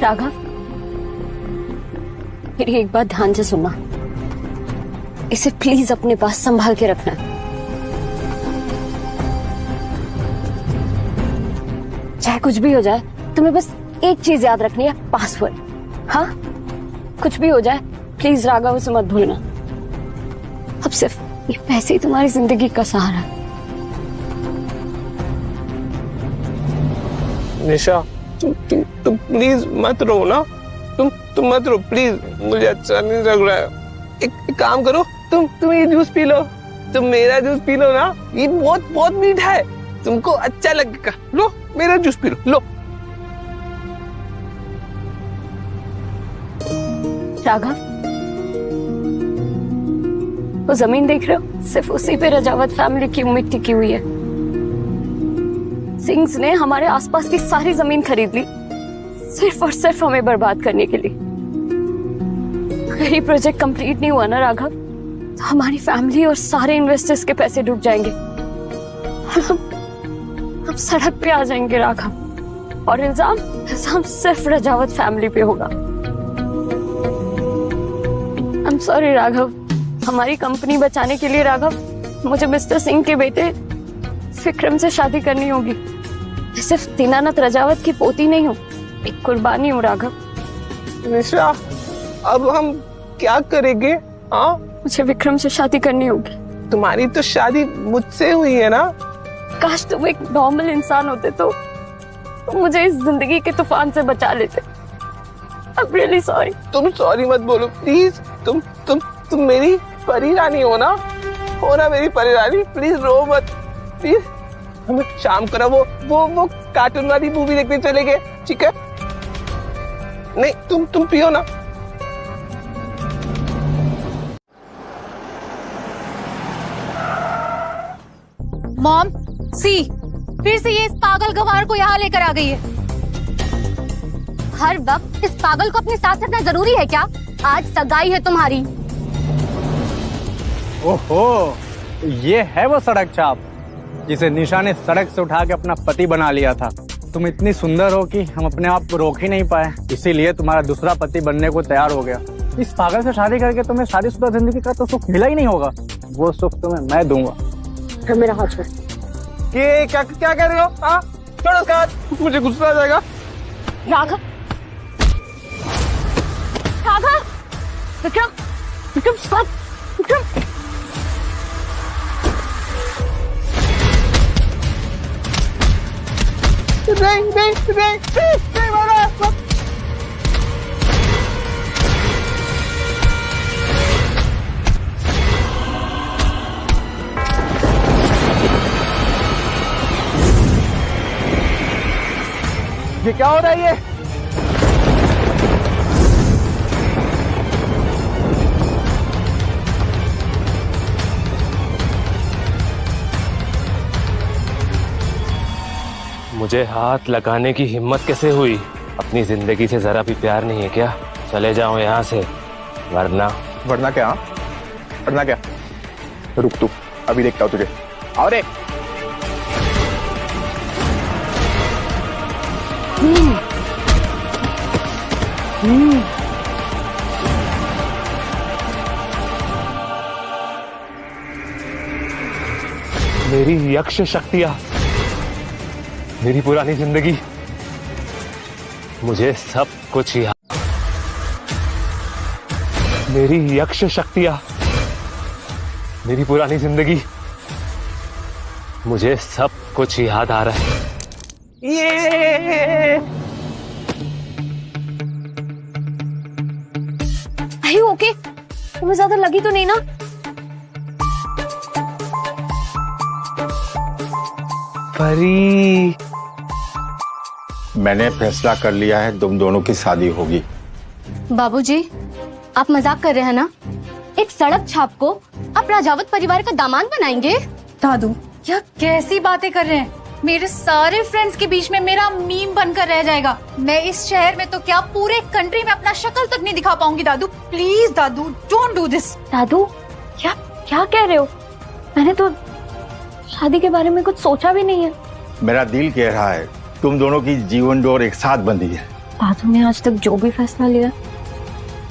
राघव, मेरी एक बात ध्यान से सुनना, इसे प्लीज अपने पास संभाल के रखना। चाहे कुछ भी हो जाए, तुम्हें बस एक चीज याद रखनी है, पासवर्ड। हाँ, कुछ भी हो जाए प्लीज राघव उसे मत भूलना। अब सिर्फ ये पैसे ही तुम्हारी जिंदगी का सहारा है। निशा, तुम प्लीज मत रो ना, तुम मत रो प्लीज, मुझे अच्छा नहीं लग रहा है। एक काम करो, तुम ये जूस पी लो, तुम मेरा जूस पी लो ना, ये बहुत बहुत मीठा है, तुमको अच्छा लगेगा। लो मेरा जूस पी लो। राघव, वो जमीन देख रहे हो, सिर्फ उसी पे रजावत फैमिली की उम्मीद टिकी हुई है। सिंग्स ने हमारे आसपास की सारी जमीन खरीद ली, सिर्फ और सिर्फ हमें बर्बाद करने के लिए। अगर ये प्रोजेक्ट कंप्लीट नहीं हुआ ना राघव, तो हमारी फैमिली और सारे इन्वेस्टर्स के पैसे डूब जाएंगे। हम सड़क पे आ जाएंगे राघव, और इल्जाम सिर्फ रजावत फैमिली पे होगा। I'm sorry राघव, हमारी कंपनी बचाने के लिए राघव, मुझे मिस्टर सिंह के बेटे विक्रम से शादी करनी होगी। मैं सिर्फ दीनानाथ रजावत की पोती नहीं हूँ, एक कुर्बानी हूँ राघव। निशा, अब हम क्या करेंगे? हाँ, मुझे विक्रम से शादी करनी होगी। तुम्हारी तो शादी मुझसे हुई है ना। काश तुम एक नॉर्मल इंसान होते तो मुझे इस जिंदगी के तूफान से बचा लेते। I'm really sorry। तुम सॉरी मत बोलो प्लीज, तुम मेरी परी रानी हो ना मेरी परी रानी, प्लीज रो मत प्लीज। हम शाम को ना वो कार्टून वाली मूवी देखने चले गए, ठीक है? नहीं, तुम पियो ना। मॉम, सी, फिर से ये इस पागल गवार को यहाँ लेकर आ गई है। हर वक्त इस पागल को अपने साथ रखना जरूरी है क्या? आज सगाई है तुम्हारी। ओहो, ये है वो सड़क छाप जिसे निशा ने सड़क से उठा के अपना पति बना लिया था। तुम इतनी सुंदर हो कि हम अपने आप को रोक ही नहीं पाए, इसीलिए तुम्हारा दूसरा पति बनने को तैयार हो गया। इस पागल से शादी करके तुम्हें शादीशुदा जिंदगी का तो सुख मिला ही नहीं होगा, वो सुख तुम्हें मैं दूंगा। मेरा हाथ छोड़। ये क्या कह रहे हो? हाँ, छोड़ो उसका हाथ, मुझे गुस्सा आ जाएगा। राघव, विक्रम stop, विक्रम। नहीं मारा। ये क्या हो रहा है? ये मुझे हाथ लगाने की हिम्मत कैसे हुई? अपनी जिंदगी से जरा भी प्यार नहीं है क्या? चले जाओ यहाँ से, वरना क्या? रुक तू, अभी देखता हूँ तुझे। आओ रे। मेरी यक्ष शक्तियां, मेरी पुरानी जिंदगी, मुझे सब कुछ याद। मेरी यक्ष शक्तियां, मेरी पुरानी जिंदगी, मुझे सब कुछ याद आ रहा है। ये ओके, तुम्हें ज्यादा लगी तो नहीं ना? परी, मैंने फैसला कर लिया है, तुम दोनों की शादी होगी। बाबूजी, आप मजाक कर रहे हैं ना? एक सड़क छाप को आप राजावत परिवार का दामाद बनाएंगे? दादू, क्या कैसी बातें कर रहे हैं? मेरे सारे फ्रेंड्स के बीच में मेरा मीम बनकर रह जाएगा। मैं इस शहर में तो क्या पूरे कंट्री में अपना शक्ल तक नहीं दिखा पाऊंगी। दादू प्लीज, दादू डोंट डू दिस। दादू, क्या कह रहे हो? मैंने तो शादी के बारे में कुछ सोचा भी नहीं है। मेरा दिल कह रहा है, तुम दोनों की जीवन डोर एक साथ बंधी है। दादू ने आज तक जो भी फैसला लिया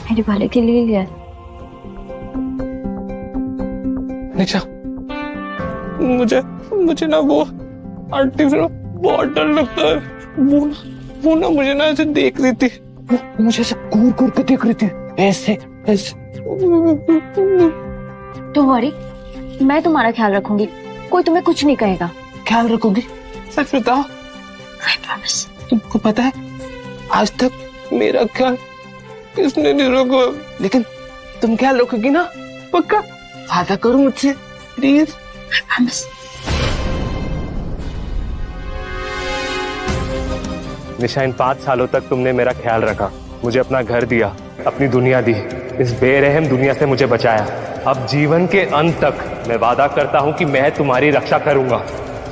मेरे भले के लिए लिया है। निशा, मुझे ना वो आंटी से ना बहुत डर लगता है। वो ना मुझे ना ऐसे देख रही थी, मुझे ऐसे घूर के देख रही थी, ऐसे। डोंट वरी, मैं तुम्हारा ख्याल रखूंगी, कोई तुम्हें कुछ नहीं कहेगा। ख्याल रखोगी? सच बताओ। I promise. तुमको पता है आज तक मेरा ख्याल किसने नहीं रखा, लेकिन तुम ख्याल रखोगी ना? पक्का? वादा करो मुझसे, प्लीज। I promise. निशा, इन 5 सालों तक तुमने मेरा ख्याल रखा, मुझे अपना घर दिया, अपनी दुनिया दी, इस बेरहम दुनिया से मुझे बचाया। अब जीवन के अंत तक मैं वादा करता हूं कि मैं तुम्हारी रक्षा करूंगा।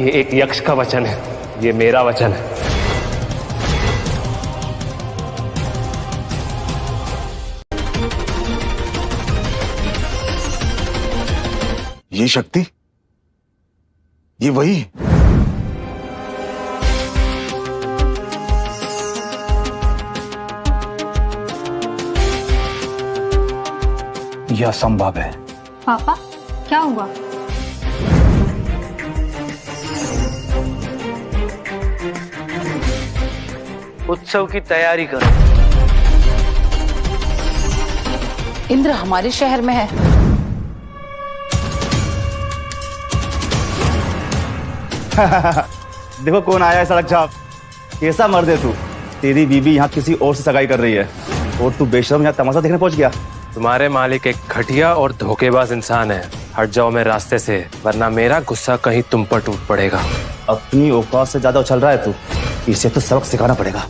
ये एक यक्ष का वचन है, ये मेरा वचन है। ये शक्ति, ये वही है। यह असंभव है। पापा क्या हुआ? उत्सव की तैयारी करो। इंद्र हमारे शहर में है। देखो कौन आया है सड़क छाप। कैसा मर्द है तू? तेरी बीबी यहाँ किसी और से सगाई कर रही है और तू बेशरम यहाँ तमाशा देखने पहुंच गया। तुम्हारे मालिक एक घटिया और धोखेबाज इंसान है। हट जाओ मेरे रास्ते से, वरना मेरा गुस्सा कहीं तुम पर टूट पड़ेगा। अपनी औकात से ज्यादा उछल रहा है तू, इसे तो सबक सिखाना पड़ेगा।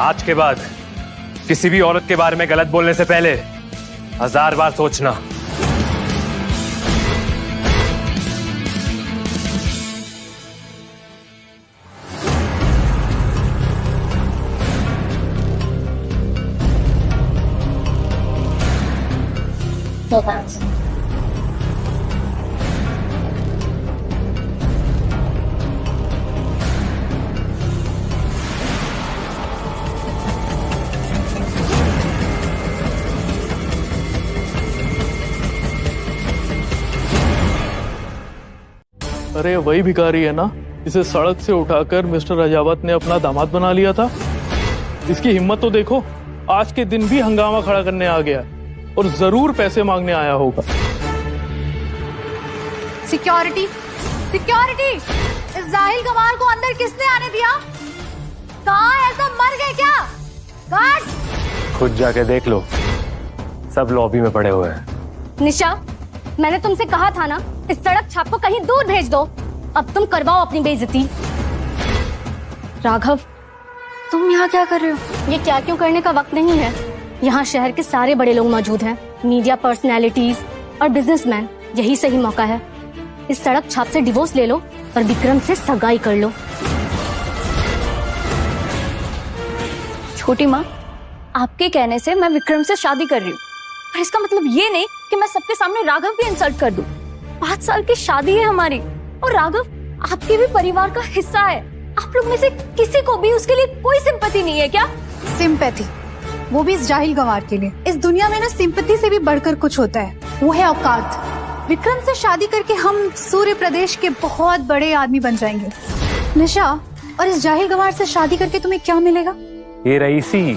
आज के बाद किसी भी औरत के बारे में गलत बोलने से पहले 1000 बार सोचना। No thanks. अरे वही भिखारी है ना, इसे सड़क से उठाकर मिस्टर राजावत ने अपना दामाद बना लिया था। इसकी हिम्मत तो देखो, आज के दिन भी हंगामा खड़ा करने आ गया और जरूर पैसे मांगने आया होगा। Security, security! इस जाहिल गंवार को अंदर किसने आने दिया? कहाँ है? सब मर गए क्या? गार्ड! खुद जाके देख लो, सब लॉबी में पड़े हुए हैं। निशा, मैंने तुमसे कहा था ना, इस सड़क छाप को कहीं दूर भेज दो। अब तुम करवाओ अपनी बेइज्जती। राघव, तुम यहाँ क्या कर रहे हो? ये क्या क्यों करने का वक्त नहीं है। यहाँ शहर के सारे बड़े लोग मौजूद हैं, मीडिया पर्सनैलिटीज और बिजनेसमैन। यही सही मौका है। इस सड़क छाप से डिवोर्स ले लो और विक्रम से सगाई कर लो। छोटी माँ, आपके कहने से मैं विक्रम से शादी कर रही हूँ, पर इसका मतलब ये नहीं कि मैं सबके सामने राघव की इंसल्ट कर दूं। 5 साल की शादी है हमारी और राघव आपके भी परिवार का हिस्सा है। आप लोग में से किसी को भी उसके लिए कोई सिंपैथी नहीं है क्या? सिंपैथी, वो भी इस जाहिल गंवार के लिए। इस दुनिया में ना सिंपैथी से भी बढ़कर कुछ होता है, वो है औकात। विक्रम से शादी करके हम सूर्य प्रदेश के बहुत बड़े आदमी बन जाएंगे। निशा, और इस जाहिल गंवार से शादी करके तुम्हें क्या मिलेगा? ये रईसी,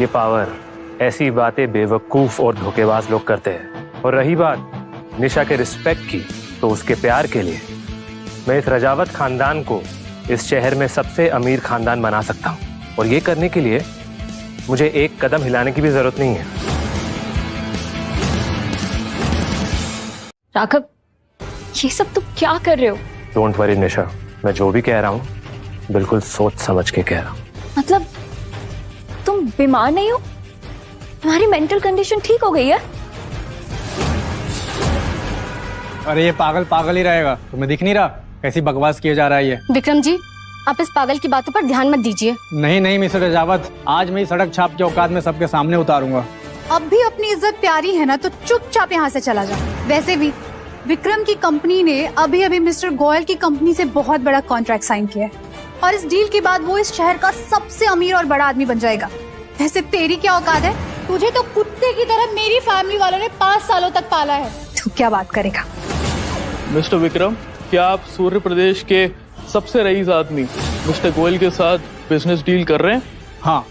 ये पावर, ऐसी बातें बेवकूफ और धोखेबाज लोग करते हैं। और रही बात निशा के रिस्पेक्ट की, तो उसके प्यार के लिए मैं इस रजावत खानदान को इस शहर में सबसे अमीर खानदान बना सकता हूँ। और ये करने के लिए मुझे एक कदम हिलाने की भी जरूरत नहीं है। राघव, ये सब तुम क्या कर रहे हो? डोंट वरी निशा, मैं जो भी कह रहा हूँ बिल्कुल सोच समझ के कह रहा हूँ। मतलब तुम बीमार नहीं हो? तुम्हारी मेंटल कंडीशन ठीक हो गई है? अरे ये पागल पागल ही रहेगा, तुम्हें दिख नहीं रहा कैसी बकवास किया जा रहा है ये? विक्रम जी, आप इस पागल की बातों पर ध्यान मत दीजिए। नहीं नहीं मिस्टर रजावत, आज मैं ही सड़क छाप के औकात में सबके सामने उतारूंगा। अब भी अपनी इज्जत प्यारी है ना तो चुपचाप यहाँ से चला जा। वैसे भी विक्रम की कंपनी ने अभी अभी मिस्टर गोयल की कंपनी से बहुत बड़ा कॉन्ट्रैक्ट साइन किया है और इस डील के बाद वो इस शहर का सबसे अमीर और बड़ा आदमी बन जाएगा। वैसे तेरी क्या औकात है? तुझे तो कुत्ते की तरह मेरी फैमिली वालों ने 5 सालों तक पाला है, तू क्या बात करेगा? मिस्टर विक्रम, क्या आप सूर्य प्रदेश के सबसे रईस आदमी मिस्टर गोयल के साथ बिजनेस डील कर रहे हैं? हाँ,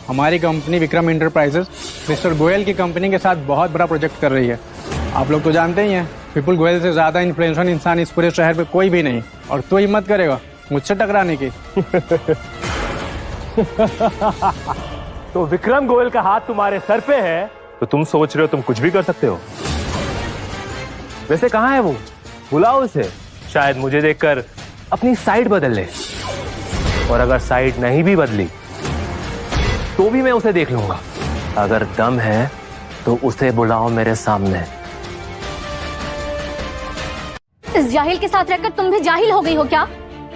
हमारी company Vikram enterprises mister Goyal की कंपनी के साथ बहुत बड़ा प्रोजेक्ट कर रही है। आप लोग तो जानते ही हैं, विपुल गोयल से ज्यादा इन्फ्लुएंशियल इंसान इस पूरे शहर पे कोई भी नहीं, और तू हिम्मत करेगा मुझसे टकराने की? तो विक्रम गोयल का हाथ तुम्हारे सर पे है तो तुम सोच रहे हो तुम कुछ भी कर सकते हो? वैसे कहाँ है वो? बुलाओ उसे, शायद मुझे देखकर अपनी साइड बदल ले। और अगर साइड नहीं भी बदली तो भी मैं उसे देख लूंगा। अगर दम है तो उसे बुलाओ मेरे सामने। इस जाहिल के साथ रहकर तुम भी जाहिल हो गई हो क्या?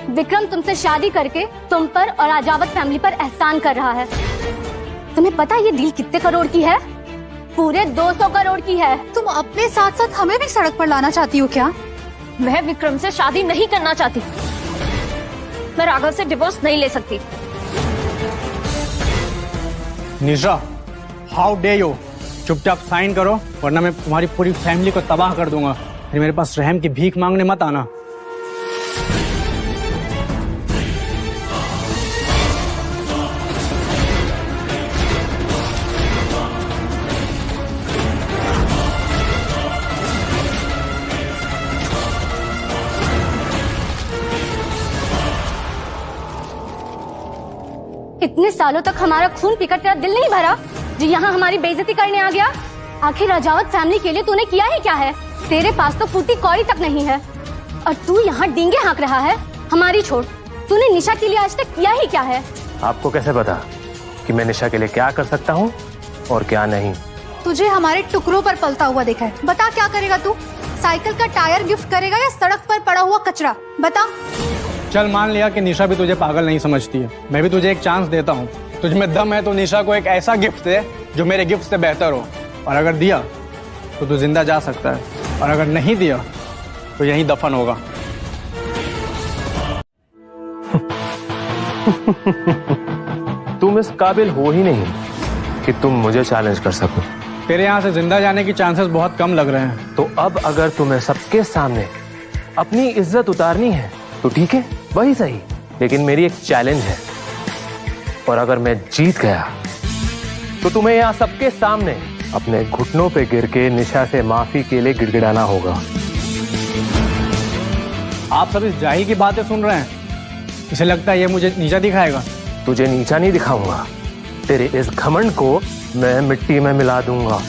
विक्रम तुमसे शादी करके तुम पर और राजावत फैमिली पर एहसान कर रहा है। तुम्हें पता है ये डील कितने करोड़ की है? पूरे 200 करोड़ की है। तुम अपने साथ साथ हमें भी सड़क पर लाना चाहती हो क्या? मैं विक्रम से शादी नहीं करना चाहती। मैं राघव से डिवोर्स नहीं ले सकती। निशा, हाउ डे यू! चुपचाप साइन करो वरना मैं तुम्हारी पूरी फैमिली को तबाह कर दूंगा। फिर मेरे पास रहम की भीख मांगने मत आना। इतने सालों तक हमारा खून पीकर तेरा दिल नहीं भरा जो यहाँ हमारी बेइज्जती करने आ गया? आखिर राजावत फैमिली के लिए तूने किया ही क्या है? तेरे पास तो फूटी कौड़ी तक नहीं है और तू यहाँ डींगे हाँक रहा है। हमारी छोड़, तूने निशा के लिए आज तक किया ही क्या है? आपको कैसे पता कि मैं निशा के लिए क्या कर सकता हूँ और क्या नहीं? तुझे हमारे टुकड़ों पर पलता हुआ देखा है। बता क्या करेगा तू? साइकिल का टायर गिफ्ट करेगा या सड़क पर पड़ा हुआ कचरा? बता। चल मान लिया कि निशा भी तुझे पागल नहीं समझती है, मैं भी तुझे एक चांस देता हूँ। तुझ में दम है तो निशा को एक ऐसा गिफ्ट दे जो मेरे गिफ्ट से बेहतर हो, और अगर दिया तो तू जिंदा जा सकता है, और अगर नहीं दिया तो यहीं दफन होगा। तुम इस काबिल हो ही नहीं कि तुम मुझे चैलेंज कर सको। तेरे यहाँ से जिंदा जाने की चांसेस बहुत कम लग रहे हैं। तो अब अगर तुम्हें सबके सामने अपनी इज्जत उतारनी है तो ठीक है, वही सही, लेकिन मेरी एक चैलेंज है, और अगर मैं जीत गया तो तुम्हें यहाँ सबके सामने अपने घुटनों पे गिर के निशा से माफी के लिए गिड़गिड़ाना होगा। आप सब इस जाहिल की बातें सुन रहे हैं? इसे लगता है ये मुझे नीचा दिखाएगा? तुझे नीचा नहीं दिखाऊंगा, तेरे इस घमंड को मैं मिट्टी में मिला दूंगा।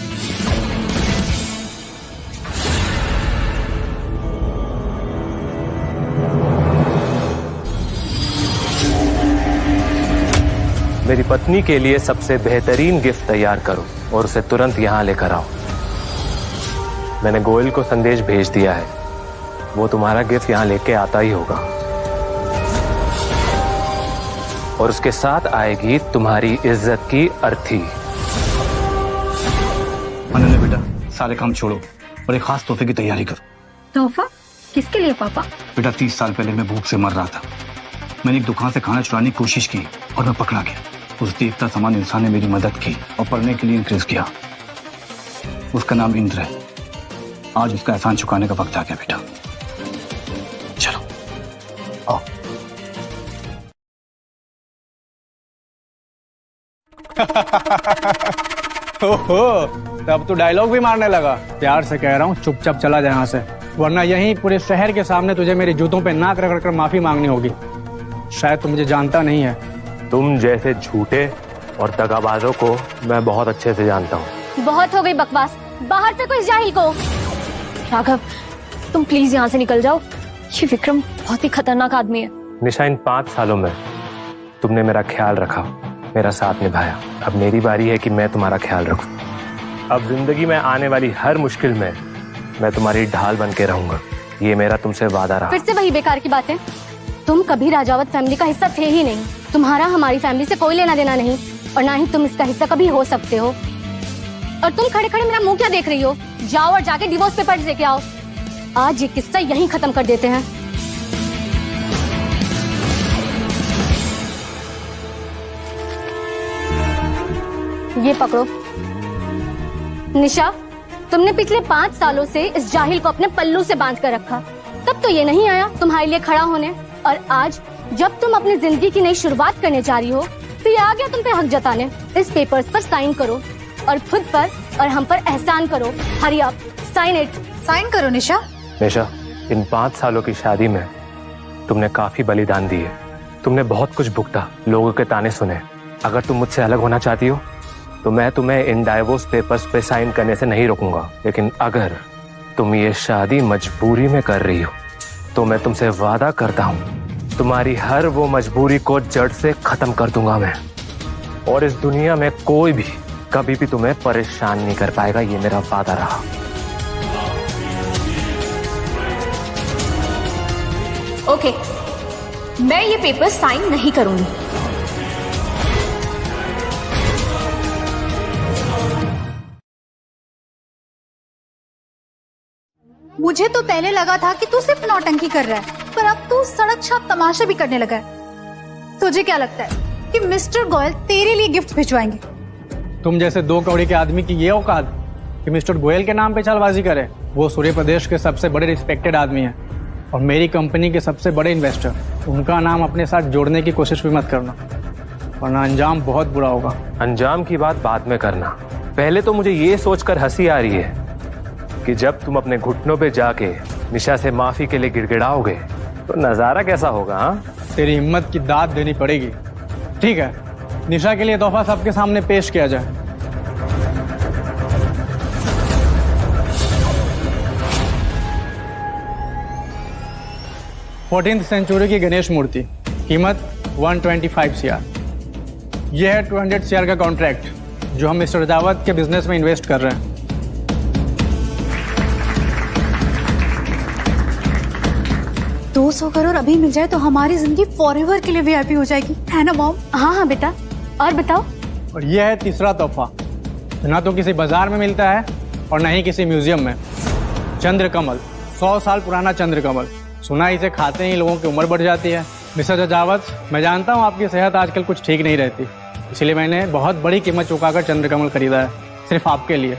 मेरी पत्नी के लिए सबसे बेहतरीन गिफ्ट तैयार करो और उसे तुरंत यहाँ लेकर आओ। मैंने गोयल को संदेश भेज दिया है, वो तुम्हारा गिफ्ट यहाँ लेके आता ही होगा, और उसके साथ आएगी तुम्हारी इज्जत की अर्थी। अनन्या बेटा, सारे काम छोड़ो और एक खास तोहफे की तैयारी करो। तोहफा? किसके लिए पापा? बेटा, 30 साल पहले मैं भूख से मर रहा था। मैंने एक दुकान से खाना चुराने की कोशिश की और मैं पकड़ा गया। उस देखता समान इंसान ने मेरी मदद की और पढ़ने के लिए इंकरेज किया। उसका नाम इंद्र है। आज उसका एहसान चुकाने का वक्त आ गया बेटा। चलो आओ। ओहो, तब तो डायलॉग भी मारने लगा। प्यार से कह रहा हूँ चुपचाप चला जाए यहाँ से, वरना यहीं पूरे शहर के सामने तुझे मेरे जूतों पे नाक रगड़ कर माफी मांगनी होगी। शायद तू मुझे जानता नहीं है। तुम जैसे झूठे और दगाबाजों को मैं बहुत अच्छे से जानता हूँ। बहुत हो गई बकवास, बाहर से कोई जाहिल को। राघव, तुम प्लीज यहाँ से निकल जाओ। ये विक्रम बहुत ही खतरनाक आदमी है। निशा, इन 5 सालों में तुमने मेरा ख्याल रखा, मेरा साथ निभाया। अब मेरी बारी है कि मैं तुम्हारा ख्याल रखूं। अब जिंदगी में आने वाली हर मुश्किल में मैं तुम्हारी ढाल बन के रहूंगा। ये मेरा तुमसे वादा रहा। फिर से वही बेकार की बातें। तुम कभी राजावत फैमिली का हिस्सा थे ही नहीं। तुम्हारा हमारी फैमिली से कोई लेना देना नहीं और ना ही तुम इसका हिस्सा कभी हो सकते हो। और तुम खड़े खड़े मेरा मुंह क्या देख रही हो? जाओ और जाके डिवोर्स पेपर्स लेके आओ। आज ये किस्सा यहीं खत्म कर देते हैं। ये पकड़ो। निशा, तुमने पिछले 5 सालों से इस जाहिल को अपने पल्लू से बांध कर रखा। तब तो ये नहीं आया तुम्हारे लिए खड़ा होने, और आज जब तुम अपनी जिंदगी की नई शुरुआत करने जा रही हो तो ये आ गया तुम पे हक जताने। इस पेपर्स पर साइन करो और खुद पर और हम पर एहसान करो। Hurry up, sign it. Sign करो निशा। निशा, इन 5 सालों की शादी में तुमने काफी बलिदान दिए। तुमने बहुत कुछ भुगता, लोगों के ताने सुने। अगर तुम मुझसे अलग होना चाहती हो तो मैं तुम्हें इन डाइवोर्स पेपर्स पे साइन करने से नहीं रोकूंगा। लेकिन अगर तुम ये शादी मजबूरी में कर रही हो तो मैं तुमसे वादा करता हूँ तुम्हारी हर वो मजबूरी को जड़ से खत्म कर दूंगा मैं। और इस दुनिया में कोई भी कभी भी तुम्हें परेशान नहीं कर पाएगा, ये मेरा वादा रहा। ओके, मैं ये पेपर साइन नहीं करूंगी। मुझे तो पहले लगा था कि तू सिर्फ नौटंकी कर रहा है, पर अब तू सड़क छाप तमाशा भी करने लगा है। तुझे क्या लगता है कि मिस्टर गोयल तेरे लिए गिफ्ट भिजवाएंगे? तुम जैसे 2 कौड़ी के आदमी की ये औकात कि मिस्टर गोयल के नाम पे चालबाजी करे? वो सूर्य प्रदेश के सबसे बड़े रिस्पेक्टेड आदमी हैं और मेरी कंपनी के सबसे बड़े इन्वेस्टर। उनका नाम अपने साथ जोड़ने की कोशिश भी मत करना, वरना अंजाम बहुत बुरा होगा। अंजाम की बात बाद में करना, पहले तो मुझे ये सोचकर हंसी आ रही है कि जब तुम अपने घुटनों पे जाके निशा से माफी के लिए गिड़गिड़ाओगे तो नजारा कैसा होगा? हाँ, तेरी हिम्मत की दाद देनी पड़ेगी। ठीक है, निशा के लिए तोहफा सबके सामने पेश किया जाए। फोर्टीन्थ सेंचुरी की गणेश मूर्ति, कीमत 125 CR। यह है 200 CR का कॉन्ट्रैक्ट जो हम मिस्टर राजावत के बिजनेस में इन्वेस्ट कर रहे हैं। 200 करोड़ अभी मिल जाए तो हमारी जिंदगी फॉरएवर के लिए वीआईपी हो जाएगी, है ना मॉम? हाँ हाँ बेटा, और बताओ। और यह है तीसरा तोहफा, ना तो किसी बाजार में मिलता है और न ही किसी म्यूजियम में। चंद्रकमल, 100 साल पुराना चंद्रकमल। सुना इसे खाते ही लोगों की उम्र बढ़ जाती है। मिस्टर राजावत, मैं जानता हूँ आपकी सेहत आजकल कुछ ठीक नहीं रहती, इसलिए मैंने बहुत बड़ी कीमत चुकाकर चंद्रकमल खरीदा है, सिर्फ आपके लिए।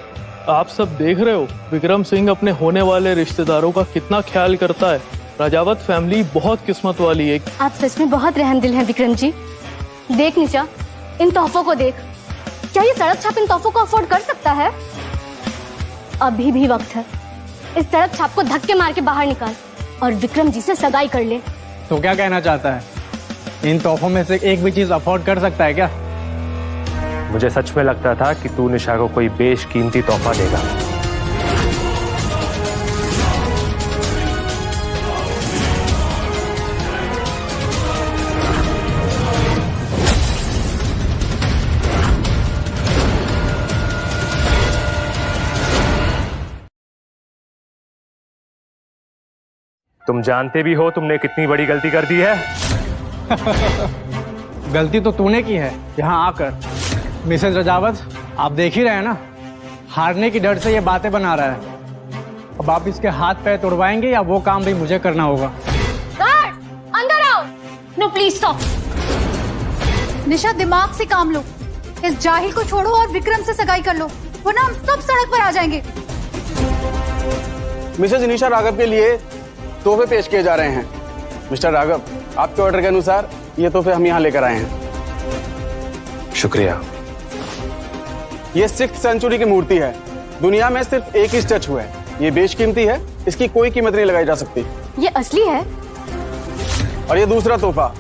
आप सब देख रहे हो विक्रम सिंह अपने होने वाले रिश्तेदारों का कितना ख्याल करता है। राजावत फैमिली बहुत किस्मत वाली है। आप सच में बहुत रहमदिल हैं विक्रम जी। देख निशा, इन तोहफों को देख। क्या ये सड़क छाप इन तोहफों को अफोर्ड कर सकता है? अभी भी वक्त है। इस सड़क छाप को धक्के मार के बाहर निकाल और विक्रम जी से सगाई कर ले। तो क्या कहना चाहता है? इन तोहफों में से एक भी चीज अफोर्ड कर सकता है क्या? मुझे सच में लगता था कि तू निशा को कोई बेशकीमती तोहफा देगा। तुम जानते भी हो तुमने कितनी बड़ी गलती कर दी है। गलती तो तूने की है यहाँ आकर। मिसेस राजावत, आप देख ही रहे हैं ना, हारने की डर से ये बातें बना रहा है। अब आप इसके हाथ पैर तोड़वाएंगे या वो काम भी मुझे करना होगा? गार्ड, अंदर आओ। No please stop. निशा, दिमाग से काम लो। इस जाहिल को छोड़ो और विक्रम से सगाई कर लो, वरना हम सब सड़क पर आ जाएंगे। मिसेज निशा राघव के लिए तोहफे पेश किए जा रहे हैं। मिस्टर राघव, आपके ऑर्डर के अनुसार ये तोहफे हम यहाँ लेकर आए हैं। शुक्रिया। ये 6th सेंचुरी की मूर्ति है। दुनिया में सिर्फ एक ही स्टैचू है। ये बेशकीमती है, इसकी कोई कीमत नहीं लगाई जा सकती। ये असली है। और ये दूसरा तोहफा,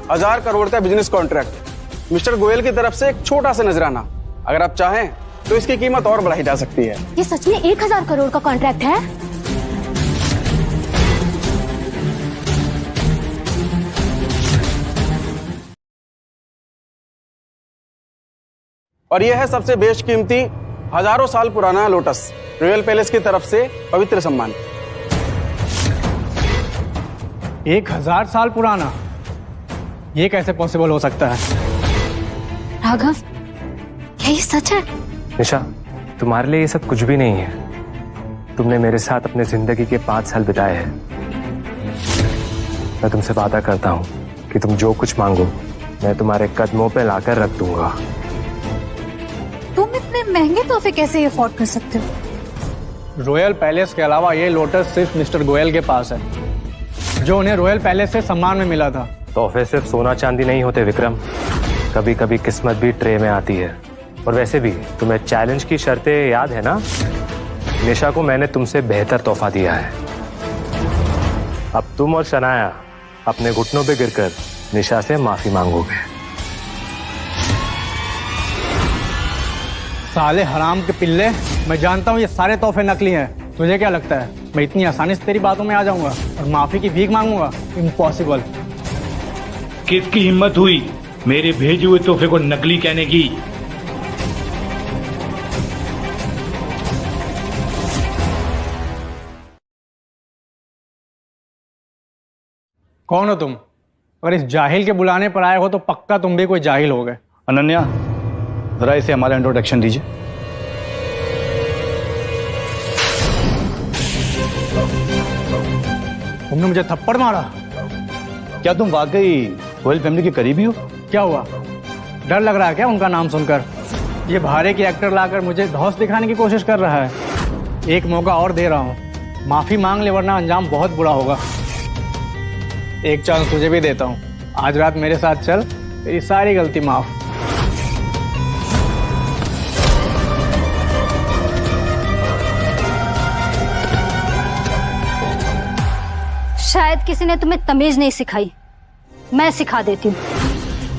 1000 करोड़ का बिजनेस कॉन्ट्रैक्ट, मिस्टर गोयल की तरफ से एक छोटा सा नजराना। अगर आप चाहें तो इसकी कीमत और बढ़ाई जा सकती है। ये सच में 1000 करोड़ का कॉन्ट्रैक्ट है? और यह है सबसे बेशकीमती, हजारों साल पुराना लोटस, रॉयल पैलेस की तरफ से पवित्र सम्मान। 1000 साल पुराना? ये कैसे पॉसिबल हो सकता है? राघव, क्या ये सच है? निशा, तुम्हारे लिए ये सब कुछ भी नहीं है। तुमने मेरे साथ अपने जिंदगी के 5 साल बिताए हैं। मैं तुमसे वादा करता हूँ कि तुम जो कुछ मांगो मैं तुम्हारे कदमों पे लाकर रख दूंगा। तुम इतने महंगे तोहफे कैसे अफोर्ड कर सकते हो? रॉयल पैलेस के अलावा ये लोटस सिर्फ मिस्टर गोयल के पास है, जो उन्हें रॉयल पैलेस से सम्मान में मिला था। तोहफे सिर्फ सोना चांदी नहीं होते विक्रम, कभी कभी किस्मत भी ट्रे में आती है। और वैसे भी तुम्हें चैलेंज की शर्तें याद है ना? निशा को मैंने तुमसे बेहतर तोहफा दिया है। अब तुम और शनाया अपने घुटनों पे गिरकर निशा से माफी मांगोगे। साले हराम के पिल्ले, मैं जानता हूँ ये सारे तोहफे नकली हैं। तुझे क्या लगता है मैं इतनी आसानी से तेरी बातों में आ जाऊंगा और माफी की भीख मांगूंगा? इम्पॉसिबल। किसकी हिम्मत हुई मेरे भेजे हुए तोहफे को नकली कहने की? कौन हो तुम? अगर इस जाहिल के बुलाने पर आए हो तो पक्का तुम भी कोई जाहिल हो गए। अनन्या, जरा इसे हमारा इंट्रोडक्शन दीजिए। तुमने मुझे थप्पड़ मारा? क्या तुम वाकई गोयल फैमिली के करीबी हो? क्या हुआ, डर लग रहा है क्या उनका नाम सुनकर? ये भारे के एक्टर लाकर मुझे धौंस दिखाने की कोशिश कर रहा है। एक मौका और दे रहा हूँ, माफी मांग ले वरना अंजाम बहुत बुरा होगा। एक चांस तुझे भी देता हूँ, आज रात मेरे साथ चल, तेरी सारी गलती माफ। शायद किसी ने तुम्हें तमीज नहीं सिखाई, मैं सिखा देती हूँ।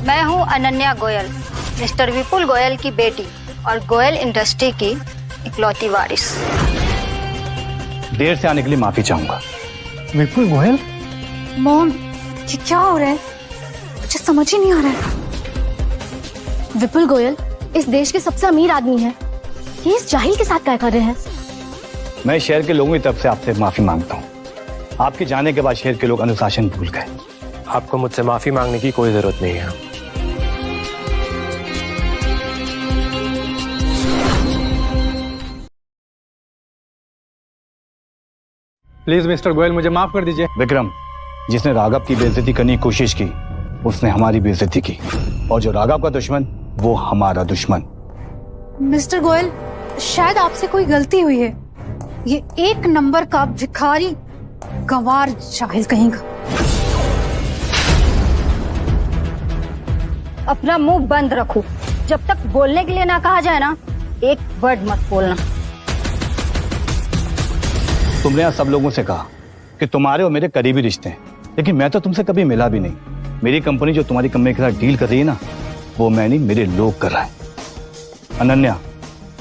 मैं हूँ अनन्या गोयल, मिस्टर विपुल गोयल की बेटी और गोयल इंडस्ट्री की इकलौती वारिस। देर से आने के लिए माफी चाहूंगा। विपुल गोयल? मॉम, ये क्या हो रहा है? मुझे समझ ही नहीं आ रहा है। विपुल गोयल इस देश के सबसे अमीर आदमी हैं। ये इस जाहिल के साथ क्या कर रहे हैं? मैं शहर के लोगों की तरफ से आपसे माफी मांगता हूँ। आपके जाने के बाद शहर के लोग अनुशासन भूल गए। आपको मुझसे माफी मांगने की कोई जरूरत नहीं है। प्लीज मिस्टर गोयल, मुझे माफ कर दीजिए। विक्रम, जिसने राघव की बेइज्जती करने की कोशिश की उसने हमारी बेइज्जती की, और जो राघव का दुश्मन वो हमारा दुश्मन। मिस्टर गोयल, शायद आपसे कोई गलती हुई है। ये 1 नंबर का भिखारी गंवार जाहिल कहेगा। अपना मुंह बंद रखो, जब तक बोलने के लिए ना कहा जाए ना, एक वर्ड मत बोलना। तुमने यहाँ सब लोगों से कहा कि तुम्हारे और मेरे करीबी रिश्ते हैं, लेकिन मैं तो तुमसे कभी मिला भी नहीं। मेरी कंपनी जो तुम्हारी कंपनी के साथ डील कर रही है ना, वो मैं नहीं, मेरे लोग कर रहे हैं। अनन्या,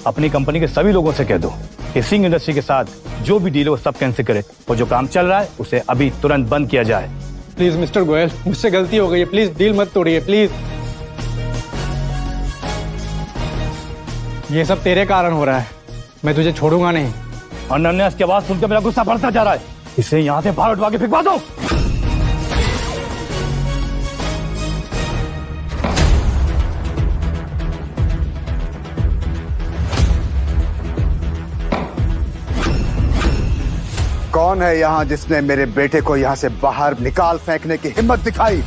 अपनी कंपनी के सभी लोगों से कह दो कि सिंह इंडस्ट्री के साथ जो भी डील है वो सब कैंसिल करे, और जो काम चल रहा है उसे अभी तुरंत बंद किया जाए। प्लीज मिस्टर गोयल, मुझसे गलती हो गई है, प्लीज डील मत तोड़िए प्लीज। ये सब तेरे कारण हो रहा है, मैं तुझे छोड़ूंगा नहीं। अनन्या, इसकी आवाज सुनकर मेरा गुस्सा बढ़ता जा रहा है, इसे यहाँ से बाहर उठवा के फेंकवा दो। कौन है यहाँ जिसने मेरे बेटे को यहाँ से बाहर निकाल फेंकने की हिम्मत दिखाई?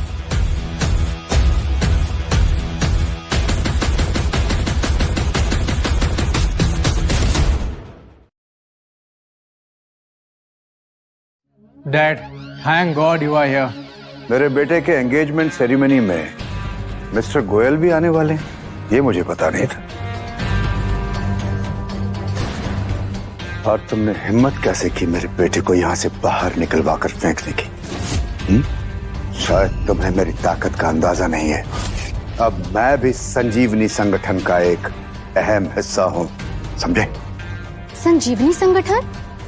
Dad, thank god you are here. मेरे बेटे के एंगेजमेंट सेरेमनी में मिस्टर गोयल भी आने वाले हैं, ये मुझे पता नहीं था। और तुमने हिम्मत कैसे की मेरे बेटे को यहाँ से बाहर निकलवा कर फेंकने की? शायद तुम्हें मेरी ताकत का अंदाजा नहीं है। अब मैं भी संजीवनी संगठन का एक अहम हिस्सा हूँ, समझे? संजीवनी संगठन?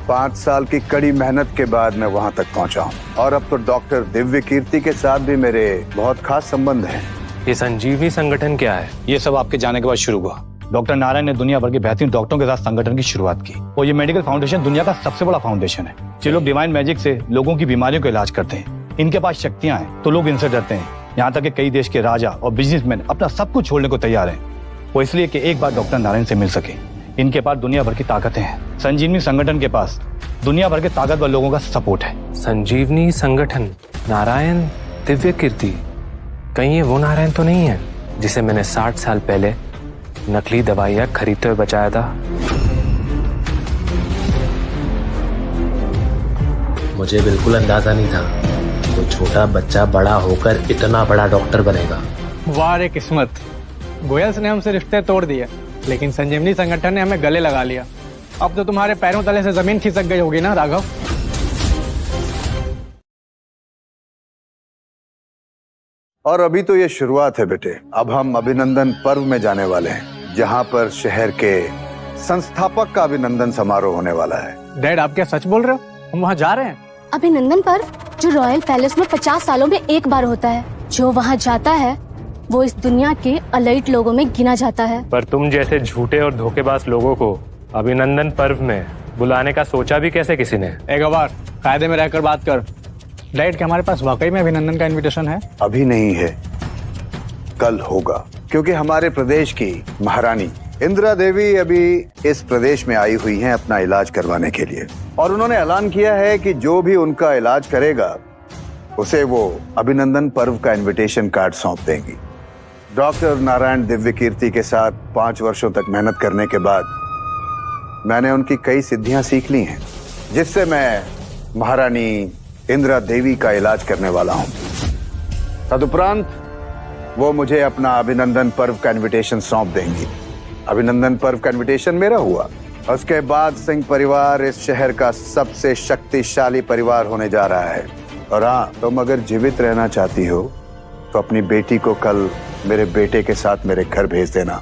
5 साल की कड़ी मेहनत के बाद मैं वहां तक पहुंचा हूं, और अब तो डॉक्टर दिव्य कीर्ति के साथ भी मेरे बहुत खास संबंध हैं। ये संजीवनी संगठन क्या है? ये सब आपके जाने के बाद शुरू हुआ। डॉक्टर नारायण ने दुनिया भर के बेहतरीन डॉक्टरों के साथ संगठन की शुरुआत की, और ये मेडिकल फाउंडेशन दुनिया का सबसे बड़ा फाउंडेशन है। जो लोग डिवाइन मैजिक से लोगों की बीमारियों का इलाज करते हैं। इनके पास शक्तियां हैं तो लोग इनसे डरते हैं। यहाँ तक कि कई देश के राजा और बिजनेसमैन अपना सब कुछ छोड़ने को तैयार हैं। वो इसलिए कि एक बार डॉक्टर नारायण से मिल सके। इनके पास दुनिया भर की ताकतें हैं। संजीवनी संगठन के पास दुनिया भर के ताकतवर लोगों का सपोर्ट है। संजीवनी संगठन, नारायण दिव्य कीर्ति, कहीं ये वो नारायण तो नहीं है जिसे मैंने 60 साल पहले नकली दवाइयां खरीदते हुए बचाया था? मुझे बिल्कुल अंदाजा नहीं था तो छोटा बच्चा बड़ा होकर इतना बड़ा डॉक्टर बनेगा। वाह रे किस्मत, गोयल्स ने हमसे रिश्ते तोड़ दिए लेकिन संजीवनी संगठन ने हमें गले लगा लिया। अब तो तुम्हारे पैरों तले से जमीन खिसक गई होगी ना राघव? और अभी तो ये शुरुआत है बेटे। अब हम अभिनंदन पर्व में जाने वाले हैं, जहाँ पर शहर के संस्थापक का अभिनंदन समारोह होने वाला है। डैड, आप क्या सच बोल रहे हो? हम वहाँ जा रहे हैं? अभिनंदन पर्व जो रॉयल पैलेस में 50 सालों में एक बार होता है। जो वहाँ जाता है वो इस दुनिया के अलाइट लोगों में गिना जाता है। पर तुम जैसे झूठे और धोखेबाज लोगों को अभिनंदन पर्व में बुलाने का सोचा भी कैसे किसी ने? एक बार कायदे में रहकर बात कर। डैड, क्या हमारे पास वाकई में अभिनंदन का इनविटेशन है? अभी नहीं है, कल होगा, क्योंकि हमारे प्रदेश की महारानी इंदिरा देवी अभी इस प्रदेश में आई हुई हैं अपना इलाज करवाने के लिए। और उन्होंने ऐलान किया है कि जो भी उनका इलाज करेगा उसे वो अभिनंदन पर्व का इनविटेशन कार्ड सौंप देंगी। डॉक्टर नारायण दिव्य कीर्ति के साथ 5 वर्षों तक मेहनत करने के बाद मैंने उनकी कई सिद्धियां सीख ली हैं, जिससे मैं महारानी इंदिरा देवी का इलाज करने वाला हूं। तदुपरांत वो मुझे अपना अभिनंदन पर्व का इनविटेशन सौंप देंगी। अभिनंदन पर्व का इनविटेशन मेरा हुआ, उसके बाद सिंह परिवार इस शहर का सबसे शक्तिशाली परिवार होने जा रहा है। और हाँ, तुम अगर जीवित रहना चाहती हो तो अपनी बेटी को कल मेरे बेटे के साथ मेरे घर भेज देना,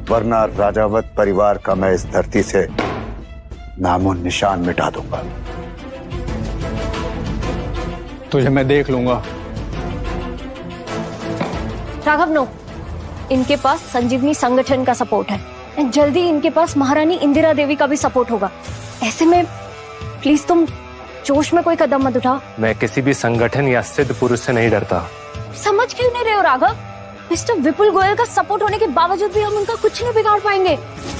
वरना राजावत परिवार का मैं इस धरती से नामो निशान मिटा दूंगा। तुझे मैं देख लूंगा। राघव, नो, इनके पास संजीवनी संगठन का सपोर्ट है। जल्दी इनके पास महारानी इंदिरा देवी का भी सपोर्ट होगा। ऐसे में प्लीज तुम जोश में कोई कदम मत उठाओ। मैं किसी भी संगठन या सिद्ध पुरुष से नहीं डरता। समझ क्यों नहीं रहे हो राघव? मिस्टर विपुल गोयल का सपोर्ट होने के बावजूद भी हम उनका कुछ नहीं बिगाड़ पाएंगे।